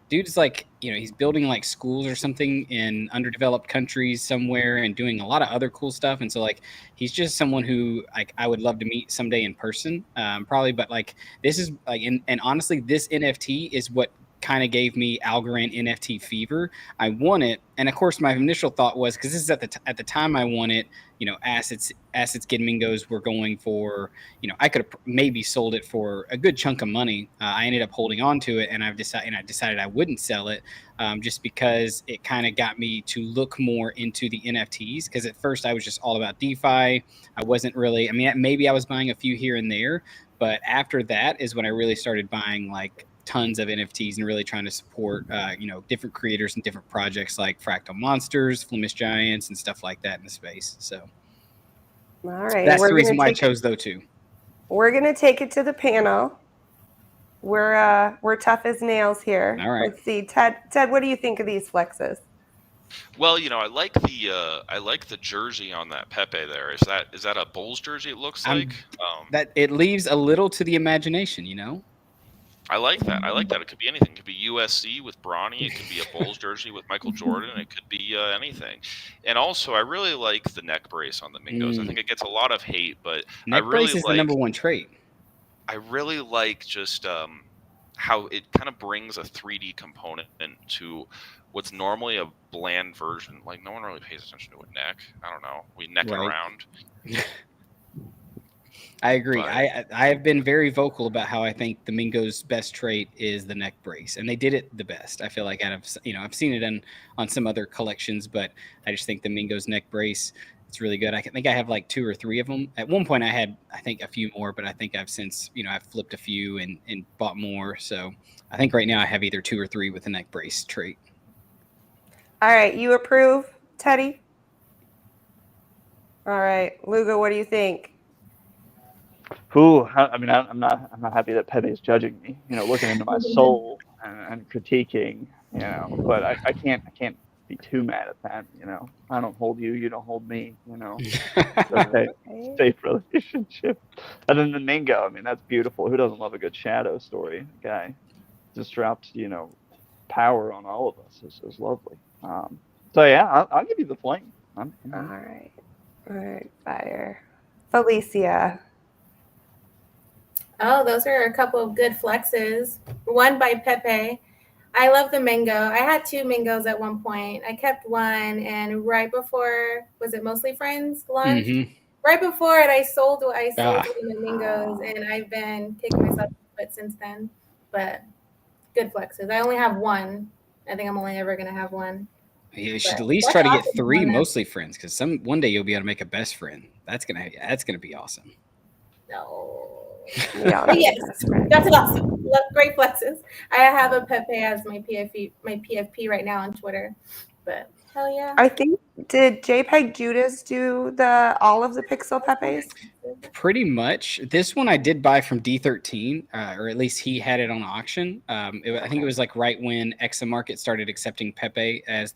dude's like, you know, he's building like schools or something in underdeveloped countries somewhere and doing a lot of other cool stuff. And so like, he's just someone who like I would love to meet someday in person, probably. But like, this is like, and honestly, this NFT is what kind of gave me Algorand NFT fever. I won it, and of course, my initial thought was because this is at the time I won it. You know, assets Gidmingos were going for. You know, I could have maybe sold it for a good chunk of money. I ended up holding on to it, and I decided I wouldn't sell it. Just because it kind of got me to look more into the NFTs. Because at first I was just all about DeFi. I wasn't really, I mean, maybe I was buying a few here and there, but after that is when I really started buying like tons of NFTs and really trying to support, you know, different creators and different projects like Fractal Monsters, Flemish Giants, and stuff like that in the space. So All right. that's the reason why I chose those two. We're gonna take it to the panel. We're tough as nails here. All right. Let's see, Ted. Ted, what do you think of these flexes? Well, you know, I like the jersey on that Pepe there. Is that a Bulls jersey? It looks like that it leaves a little to the imagination, you know. I like that. It could be anything. It could be USC with Bronny. It could be a Bulls jersey with Michael Jordan. It could be anything. And also, I really like the neck brace on the Mingos. I think it gets a lot of hate, but neck brace is the number one trait. I really like just how it kind of brings a 3D component to what's normally a bland version. Like no one really pays attention to a neck. I don't know. We neck it around. I agree. I have been very vocal about how I think the Mingo's best trait is the neck brace, and they did it the best. I feel like out of, you know, I've seen it on some other collections, but I just think the Mingo's neck brace, it's really good. I think I have like 2 or 3 of them. At one point I had, I think, a few more, but I think I've since, you know, I've flipped a few and bought more. So I think right now I have either 2 or 3 with the neck brace trait. All right, you approve, Teddy? All right, Lugo, what do you think? Ooh, I mean, I'm not happy that Pepe's judging me. You know, looking into my soul and critiquing. You know, but I can't be too mad at that. You know, I don't hold you, you don't hold me. You know, okay, safe relationship. And then the Mingo, I mean, that's beautiful. Who doesn't love a good shadow story? The guy just dropped, you know, power on all of us. Is lovely. So yeah, I'll give you the flame. All right, fire. Felicia. Oh, those are a couple of good flexes. One by Pepe. I love the Mingo. I had 2 Mingos at one point. I kept one, and right before, was it Mostly Friends launch? Right before it, I sold one of the Mingos, and I've been kicking myself in the foot since then. But good flexes. I only have one. I think I'm only ever gonna have one. You should at least try to get 3 Mostly Friends, because one day you'll be able to make a best friend. That's gonna be awesome. No. Yes, that's awesome. Great flexes. I have a Pepe as my PFP right now on Twitter, but Hell yeah. I think, did JPEG Judas do all of the Pixel Pepes? Pretty much. This one I did buy from D13, or at least he had it on auction. I think it was like right when Examarket started accepting Pepe as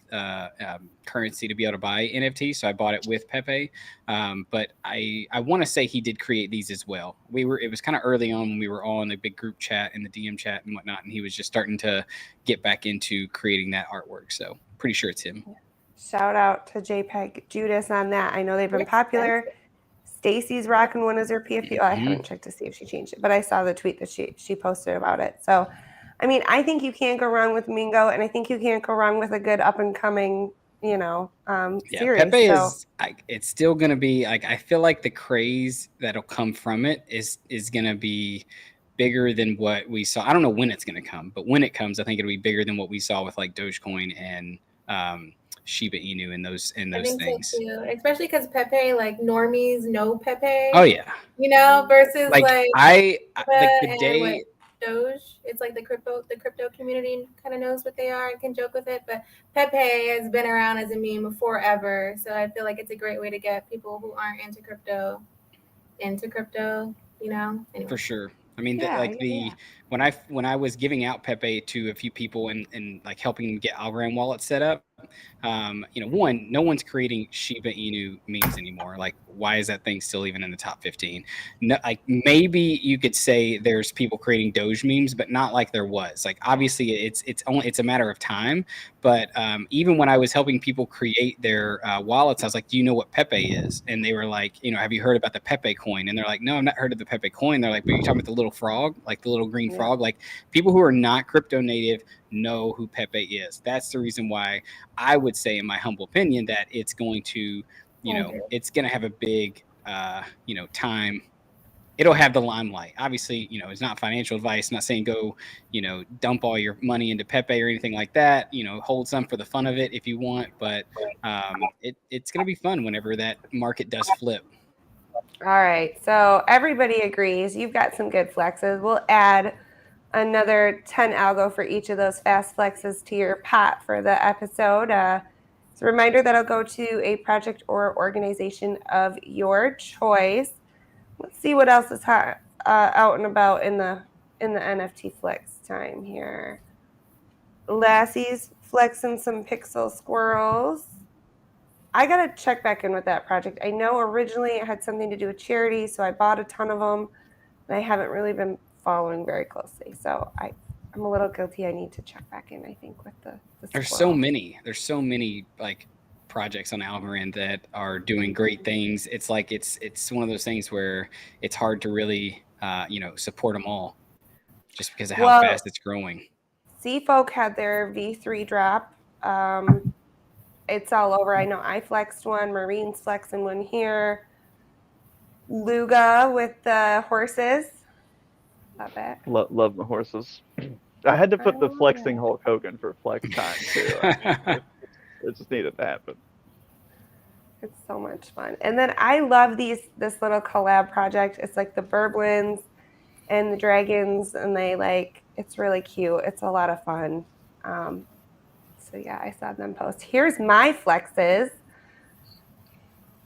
currency to be able to buy NFT. So I bought it with Pepe. But I want to say he did create these as well. It was kind of early on when we were all in the big group chat and the DM chat and whatnot, and he was just starting to get back into creating that artwork. So pretty sure it's him. Shout out to JPEG Judas on that. I know they've been popular. Stacy's rocking one as her PFP. Oh, I haven't checked to see if she changed it, but I saw the tweet that she posted about it. So, I mean, I think you can't go wrong with Mingo, and I think you can't go wrong with a good up and coming, series. Pepe so is it's still gonna be like, I feel like the craze that'll come from it is gonna be bigger than what we saw. I don't know when it's gonna come, but when it comes, I think it'll be bigger than what we saw with like Dogecoin and Shiba Inu and those I think things. so too. Especially because Pepe, like normies know Pepe. Oh yeah. Versus like the and day Doge. It's like the crypto community kind of knows what they are and can joke with it. But Pepe has been around as a meme forever. So I feel like it's a great way to get people who aren't into crypto into crypto, Anyway. For sure. I mean, Yeah. when I was giving out Pepe to a few people and like helping them get Algorand wallets set up, one, no one's creating Shiba Inu memes anymore. Like, why is that thing still even in the top 15? No, like maybe you could say there's people creating Doge memes, but not like there was. Like, obviously, it's a matter of time. But even when I was helping people create their wallets, I was like, "Do you know what Pepe is?" And they were like, "Have you heard about the Pepe coin?" And they're like, "No, I've not heard of the Pepe coin." They're like, "But you're talking about the little frog, like the little green frog?" Like, people who are not crypto native know who Pepe is. That's the reason why I would say, in my humble opinion, that it's going to, it's going to have a big, time. It'll have the limelight. Obviously, it's not financial advice. I'm not saying go, dump all your money into Pepe or anything like that. Hold some for the fun of it if you want. But it's going to be fun whenever that market does flip. All right. So everybody agrees. You've got some good flexes. We'll add another 10 algo for each of those fast flexes to your pot for the episode. It's a reminder that I'll go to a project or organization of your choice. Let's see what else is hot, out and about in the NFT flex time here. Lassie's flexing some pixel squirrels. I gotta check back in with that project. I know originally it had something to do with charity, so I bought a ton of them, and I haven't really been following very closely. So I'm a little guilty. I need to check back in, I think, with the There's squirrel. There's so many like projects on Algorand that are doing great things. It's like it's one of those things where it's hard to really support them all just because of how fast it's growing. Seafolk had their V3 drop. It's all over. I know I flexed one. Marine's flexing one here. Luga with the horses. Love it. Love the horses. I had to put the flexing Hulk Hogan for flex time too. It just needed to happen. It's so much fun. And then I love this little collab project. It's like the Burblins and the dragons, and it's really cute. It's a lot of fun. So yeah, I saw them post. Here's my flexes.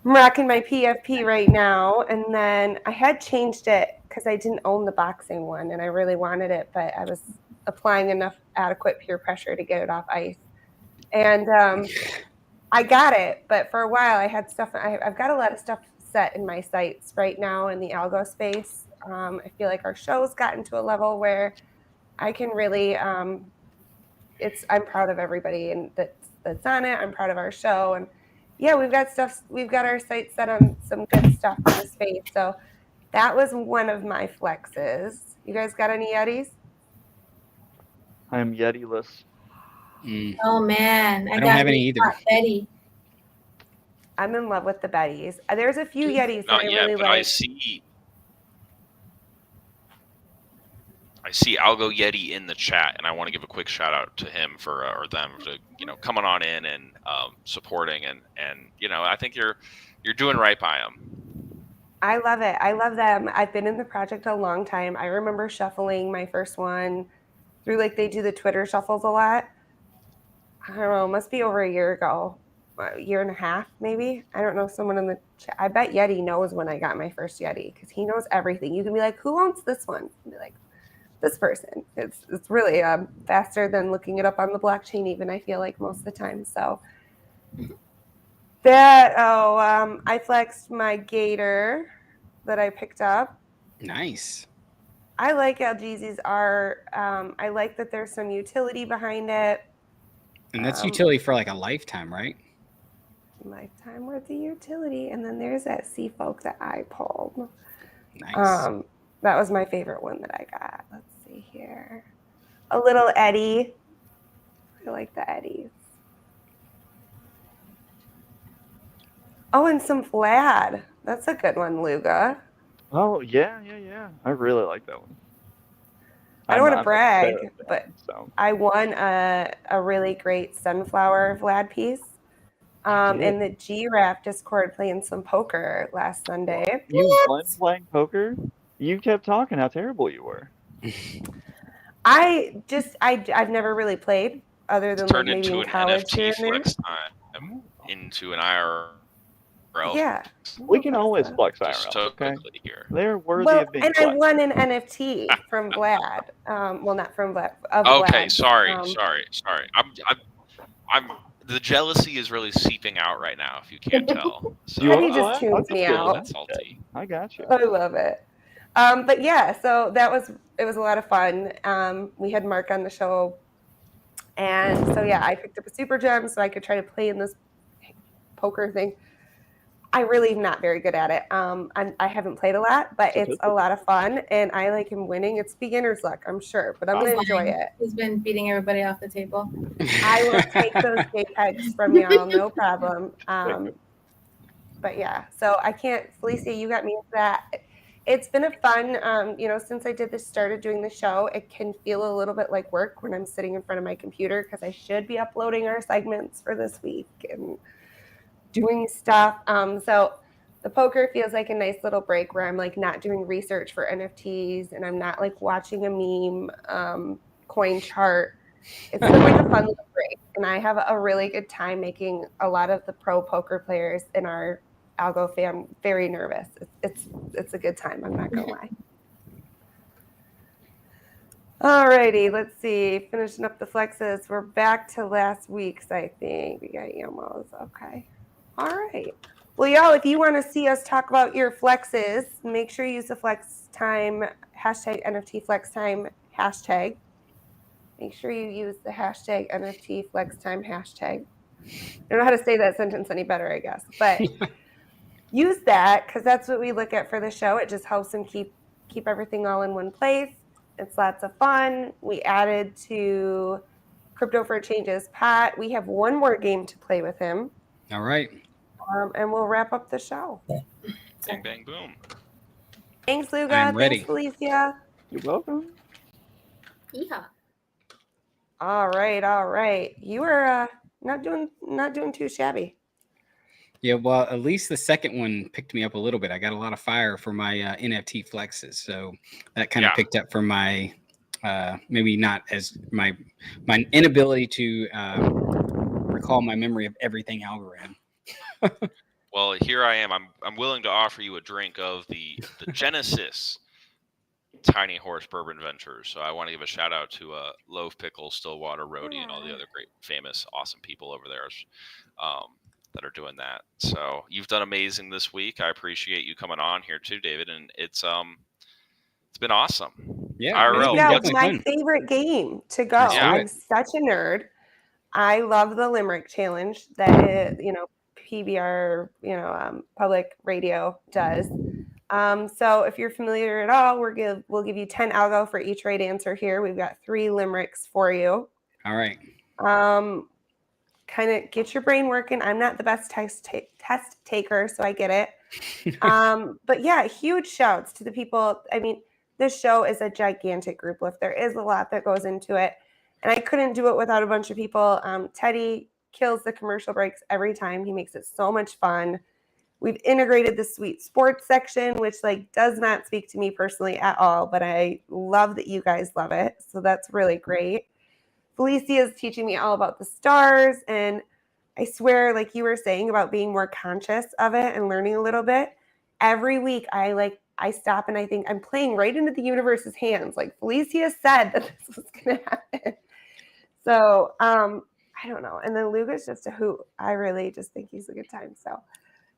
I'm rocking my PFP right now, and then I had changed it because I didn't own the boxing one, and I really wanted it, but I was applying enough adequate peer pressure to get it off ice. And I got it, but for a while I had stuff. I've got a lot of stuff set in my sights right now in the algo space. I feel like our show's gotten to a level where I can really. I'm proud of everybody and that's on it. I'm proud of our show, and yeah, we've got stuff. We've got our sights set on some good stuff in the space. So that was one of my flexes. You guys got any Yetis? I am Yeti-less. Oh man, I don't have any either. Betty. I'm in love with the Bettys. There's a few Yetis that Not I yet, really but like. I see Algo Yeti in the chat, and I want to give a quick shout out to him for or them for coming on in and supporting and I think you're doing right by them. I love it. I love them. I've been in the project a long time. I remember shuffling my first one through they do the Twitter shuffles a lot. I don't know, it must be over a year ago. a year and a half, maybe. I don't know. Someone in the chat. I bet Yeti knows when I got my first Yeti because he knows everything. You can be like, who owns this one? And be like, this person. It's really faster than looking it up on the blockchain, even, I feel like, most of the time. So that, I flexed my gator that I picked up. Nice. I like Algezi's art. I like that there's some utility behind it. And that's utility for like a lifetime, right? Lifetime worth of utility. And then there's that sea folk that I pulled. Nice. That was my favorite one that I got. Let's see here. A little Eddie. I like the Eddies. Oh, and some Vlad. That's a good one, Luga. Oh yeah. I really like that one. I don't want to I'm a brag, Sarah but fan, so. I won a really great sunflower Vlad piece. In the G-Rap Discord playing some poker last Sunday. You won playing poker? You kept talking how terrible you were. I've never really played other than like Turned maybe into in an college here NFT and there. flex time into an IRL. Yeah. We can always flex Just IRL, so okay? quickly here. They're worthy Well, of being and I flexed. won an NFT from Vlad. Well, not from Vlad. Of Okay, Vlad. sorry. I'm the jealousy is really seeping out right now. If you can't tell, so You Eddie are just Vlad? I tunes can me feel out. that. salty. I got you. I love it. But yeah, so it was a lot of fun. We had Mark on the show, and so yeah, I picked up a super gem so I could try to play in this poker thing. I really am not very good at it. I haven't played a lot, but it's a lot of fun, and I like him winning. It's beginner's luck, I'm sure, but I'm gonna enjoy it. He's been beating everybody off the table. I will take those JPEGs from y'all, no problem. But yeah, so I can't, Felicia, you got me into that. It's been a fun, since I started doing the show, it can feel a little bit like work when I'm sitting in front of my computer because I should be uploading our segments for this week and doing stuff. So the poker feels like a nice little break where I'm like not doing research for NFTs and I'm not like watching a meme coin chart. It's been like a fun little break, and I have a really good time making a lot of the pro poker players in our Algo fam very nervous. It's a good time. I'm not gonna lie. Alrighty, let's see. Finishing up the flexes. We're back to last week's, I think. We got Yamos. Okay. All right. Well, y'all, if you want to see us talk about your flexes, make sure you use the flex time hashtag NFT flex time hashtag. Make sure you use the hashtag NFT flex time hashtag. I don't know how to say that sentence any better, I guess, but use that because that's what we look at for the show. It just helps them keep everything all in one place. It's lots of fun. We added to Crypto for Changes Pat. We have one more game to play with him. All right. And we'll wrap up the show. Bang, bang, boom. Thanks, Luga. I'm ready. Thanks, Felicia. You're welcome. Yeah. All right. You are not doing too shabby. Yeah, well, at least the second one picked me up a little bit. I got a lot of fire for my NFT flexes, so that kind of picked up for my maybe not as my inability to recall my memory of everything algorithm. Well, here I am. I'm willing to offer you a drink of the Genesis Tiny Horse Bourbon Ventures. So I want to give a shout out to Loaf Pickle, Stillwater, Roadie, and all the other great, famous, awesome people over there that are doing that. So you've done amazing this week. I appreciate you coming on here too, David, and it's been awesome. Yeah, IRL, that what's was my favorite game to go. Let's do I'm it. such a nerd. I love the Limerick Challenge that PBR, public radio does. So if you're familiar at all, we'll give you 10 algo for each right answer here. We've got 3 limericks for you. All right. Kind of get your brain working. I'm not the best test taker, so I get it. But yeah, huge shouts to the people. I mean, this show is a gigantic group lift. There is a lot that goes into it, and I couldn't do it without a bunch of people. Teddy kills the commercial breaks every time. He makes it so much fun. We've integrated the sweet sports section, which does not speak to me personally at all, but I love that you guys love it. So that's really great. Felicia is teaching me all about the stars, and I swear, like you were saying about being more conscious of it and learning a little bit, every week I stop and I think I'm playing right into the universe's hands. Like Felicia said that this was going to happen. So I don't know. And then Luca's just a hoot. I really just think he's a good time. So,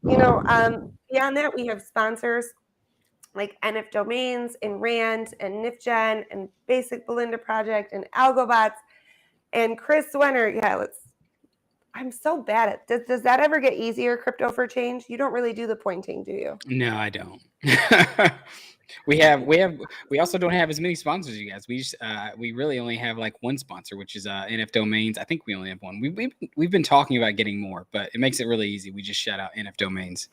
beyond that, we have sponsors like NF Domains and Rand and NifGen and Basic Belinda Project and AlgoBots and Chris Swenner. Yeah, I'm so bad at does that ever get easier, Crypto for Change? You don't really do the pointing, do you? No, I don't. We also don't have as many sponsors as you guys. We really only have like one sponsor, which is NF Domains. I think we only have one. We've been talking about getting more, but it makes it really easy. We just shout out NF Domains.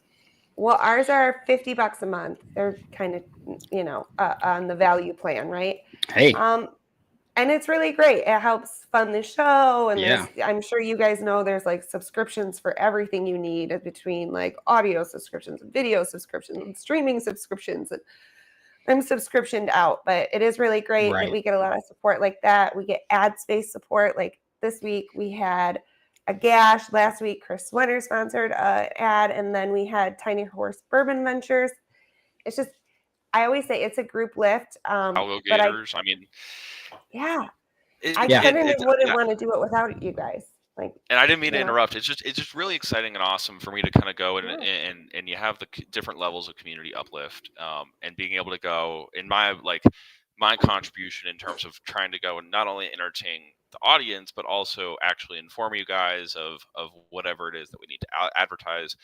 Well, ours are $50 a month. They're kind of, on the value plan, right? Hey, and it's really great. It helps fund the show. And Yeah. I'm sure you guys know there's like subscriptions for everything you need between like audio subscriptions and video subscriptions and streaming subscriptions. And I'm subscriptioned out, but it is really great that Right. we get a lot of support like that. We get ad space support. Like this week we had a Gash. Last week, Chris Swenner sponsored an ad. And then we had Tiny Horse Bourbon Ventures. It's just, I always say it's a group lift. Algo But Gators. I mean, I Yeah. couldn't and wouldn't want to do it without you guys. Like, and I didn't mean to you know. interrupt. It's just really exciting and awesome for me to kind of go Yeah. and you have the different levels of community uplift, and being able to go in my contribution in terms of trying to go and not only entertain the audience but also actually inform you guys of whatever it is that we need to advertise.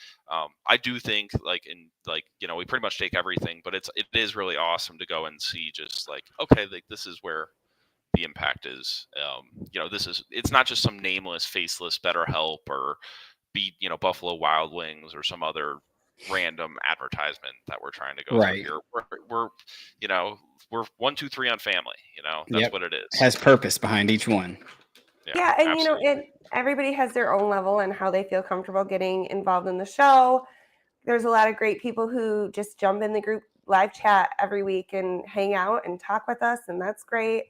I do think we pretty much take everything, but it is really awesome to go and see just like, okay, like this is where the impact is. It's not just some nameless, faceless BetterHelp or Buffalo Wild Wings or some other random advertisement that we're trying to go Right. through here. We're 1, 2, 3 on family. That's Yep. what it is. Has purpose behind each one. Yeah, and absolutely. everybody has their own level and how they feel comfortable getting involved in the show. There's a lot of great people who just jump in the group live chat every week and hang out and talk with us, and that's great.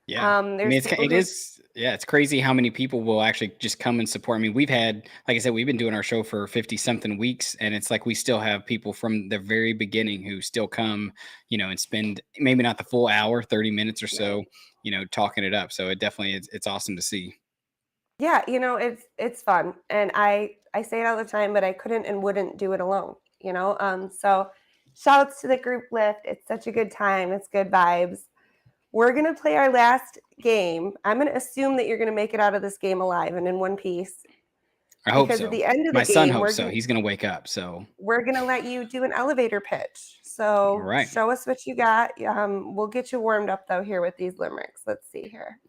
Yeah. There's people who- It's crazy how many people will actually just come and support. I mean, we've had, like I said, we've been doing our show for 50 something weeks, and it's like we still have people from the very beginning who still come, and spend maybe not the full hour, 30 minutes or so, talking it up. So it definitely is, it's awesome to see. Yeah, it's fun, and I say it all the time, but I couldn't and wouldn't do it alone. So shouts to the group lift. It's such a good time. It's good vibes. We're going to play our last game. I'm going to assume that you're going to make it out of this game alive and in one piece. I hope Because so. at the end of the My son game, hopes so. He's going to wake up. So we're going to let you do an elevator pitch. So right. Show us what you got. We'll get you warmed up, though, here with these limericks. Let's see here.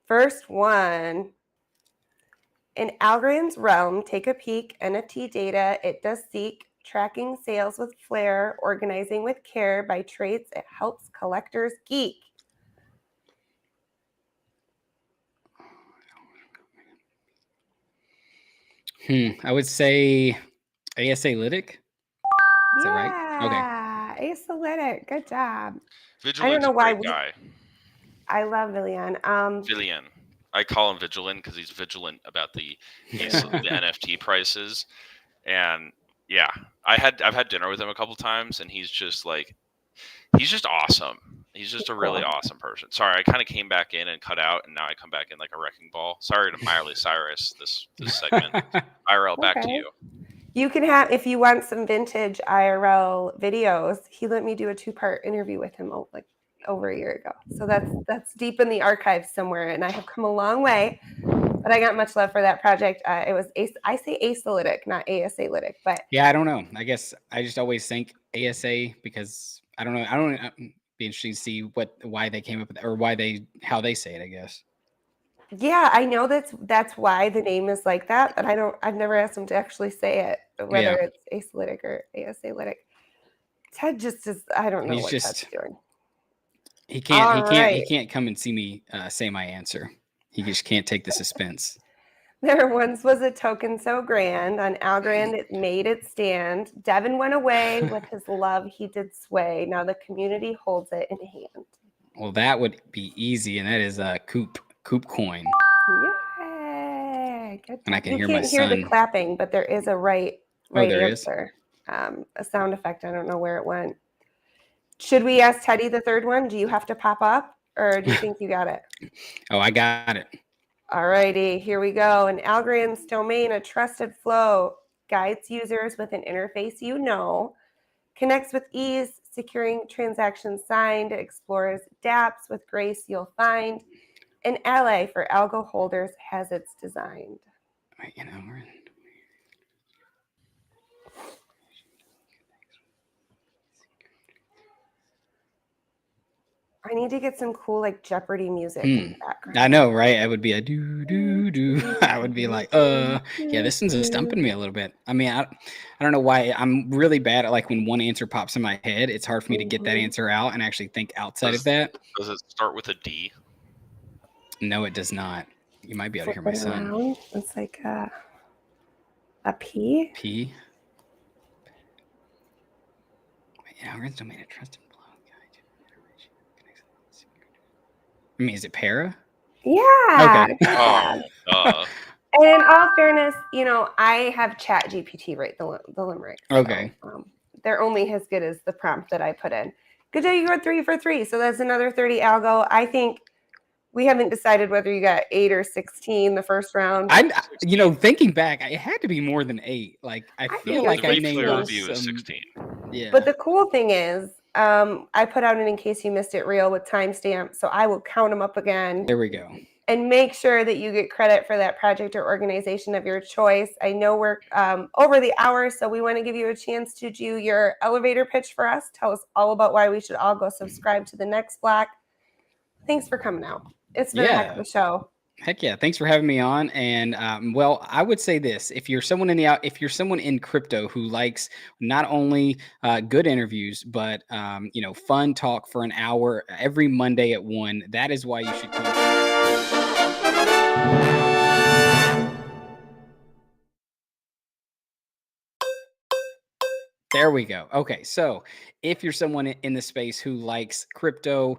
First one. In Algorand's realm, take a peek. NFT data, it does seek. Tracking sales with flair, organizing with care. By traits, it helps collectors geek. I would say ASAlytic. Is that right? Okay. Asalytic. Good job. Vigilant's know a why great guy. I love Villian. Villian. I call him Vigilant because he's vigilant about the NFT prices. And yeah, I've had dinner with him a couple times, and he's just awesome. He's just a really awesome person. Sorry, I kind of came back in and cut out, and now I come back in like a wrecking ball. Sorry to Miley Cyrus this segment. IRL, back to you. You can have, if you want some vintage IRL videos, he let me do a 2-part interview with him like over a year ago. So that's deep in the archives somewhere, and I have come a long way. But I got much love for that project. It was I say Asalytic, not Asalytic, but yeah, I don't know. I guess I just always think ASA because I don't know. I don't be interesting to see why they came up with it or how they say it, I guess. Yeah, I know that's why the name is like that, but I've never asked him to actually say it, whether it's Asalytic or Asalytic. Ted just is, I don't know what Ted's doing. He can't come and see me say my answer. He just can't take the suspense. There once was a token so grand. On Algorand it made it stand. Devin went away. With his love he did sway. Now the community holds it in hand. Well, that would be easy, and that is Coop Coin. Yay! I get And I that. can You hear my can't hear the son. clapping, but there is a right there is? answer. A sound effect. I don't know where it went. Should we ask Teddy the third one? Do you have to pop up, or do you think you got it? Oh, I got it. All righty, here we go. An Algorand's domain, a trusted flow, guides users with an interface you know, connects with ease, securing transactions signed, explores dApps with grace you'll find. An ally for Algo holders has its designed. Wait, you know, we're in. I need to get some cool like Jeopardy music in the background. I know, right? I would be a do. I would be like, yeah, this one's stumping me a little bit. I mean, I don't know why. I'm really bad at like when one answer pops in my head. It's hard for me to get that answer out and actually think outside of that. Does it start with a D? No, it does not. You might be able to hear Flip my it son. around. It's like a P. P. Wait, yeah, we're still made a trusted flow guide. I mean, is it para? Yeah. Okay. good job. Oh, And in all fairness, you know, I have Chat GPT write the limerick. So, Okay. they're only as good as the prompt that I put in. Good job, you got 3 for 3. So that's another 30 Algo. I think we haven't decided whether you got 8 or 16 the first round. You know, thinking back, it had to be more than 8. Like, I I feel think like it's I the named replay like review is some. 16. Yeah. But the cool thing is, I put out an in case you missed it reel with timestamps, so I will count them up again. There we go. And make sure that you get credit for that project or organization of your choice. I know we're over the hour, so we want to give you a chance to do your elevator pitch for us. Tell us all about why we should all go subscribe to the next block. Thanks for coming out. It's been a heck of a show. Heck yeah! Thanks for having me on. And well, I would say this: if you're someone in crypto who likes not only good interviews, but you know, fun talk for an hour every Monday at 1, that is why you should come. There we go. Okay, so if you're someone in the space who likes crypto,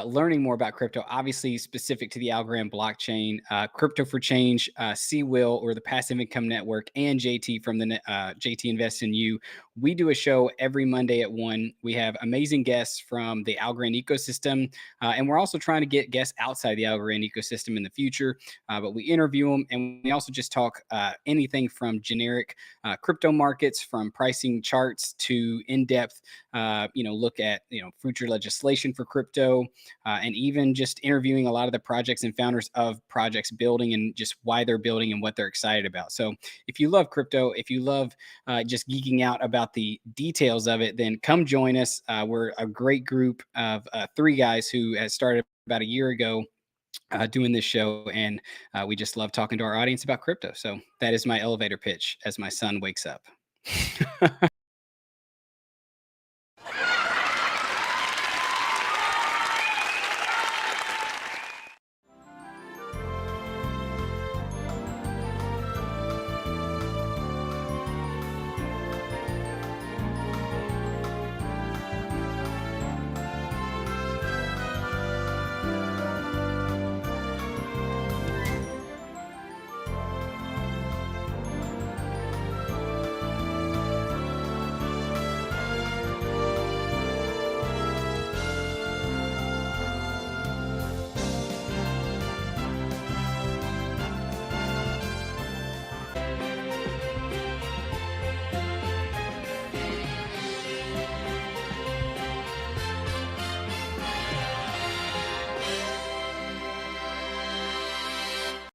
learning more about crypto, obviously specific to the Algorand blockchain, Crypto for Change, C-Will, or the Passive Income Network, and JT from the JT Invest in You, we do a show every Monday at 1. We have amazing guests from the Algorand ecosystem, and we're also trying to get guests outside the Algorand ecosystem in the future, but we interview them, and we also just talk anything from generic crypto markets, from pricing charts to in-depth, you know, look at, you know, future legislation for crypto, and even just interviewing a lot of the projects and founders of projects building and just why they're building and what they're excited about. So if you love crypto, if you love just geeking out about the details of it, then come join us. We're a great group of 3 guys who has started about a year ago doing this show, and we just love talking to our audience about crypto. So that is my elevator pitch as my son wakes up.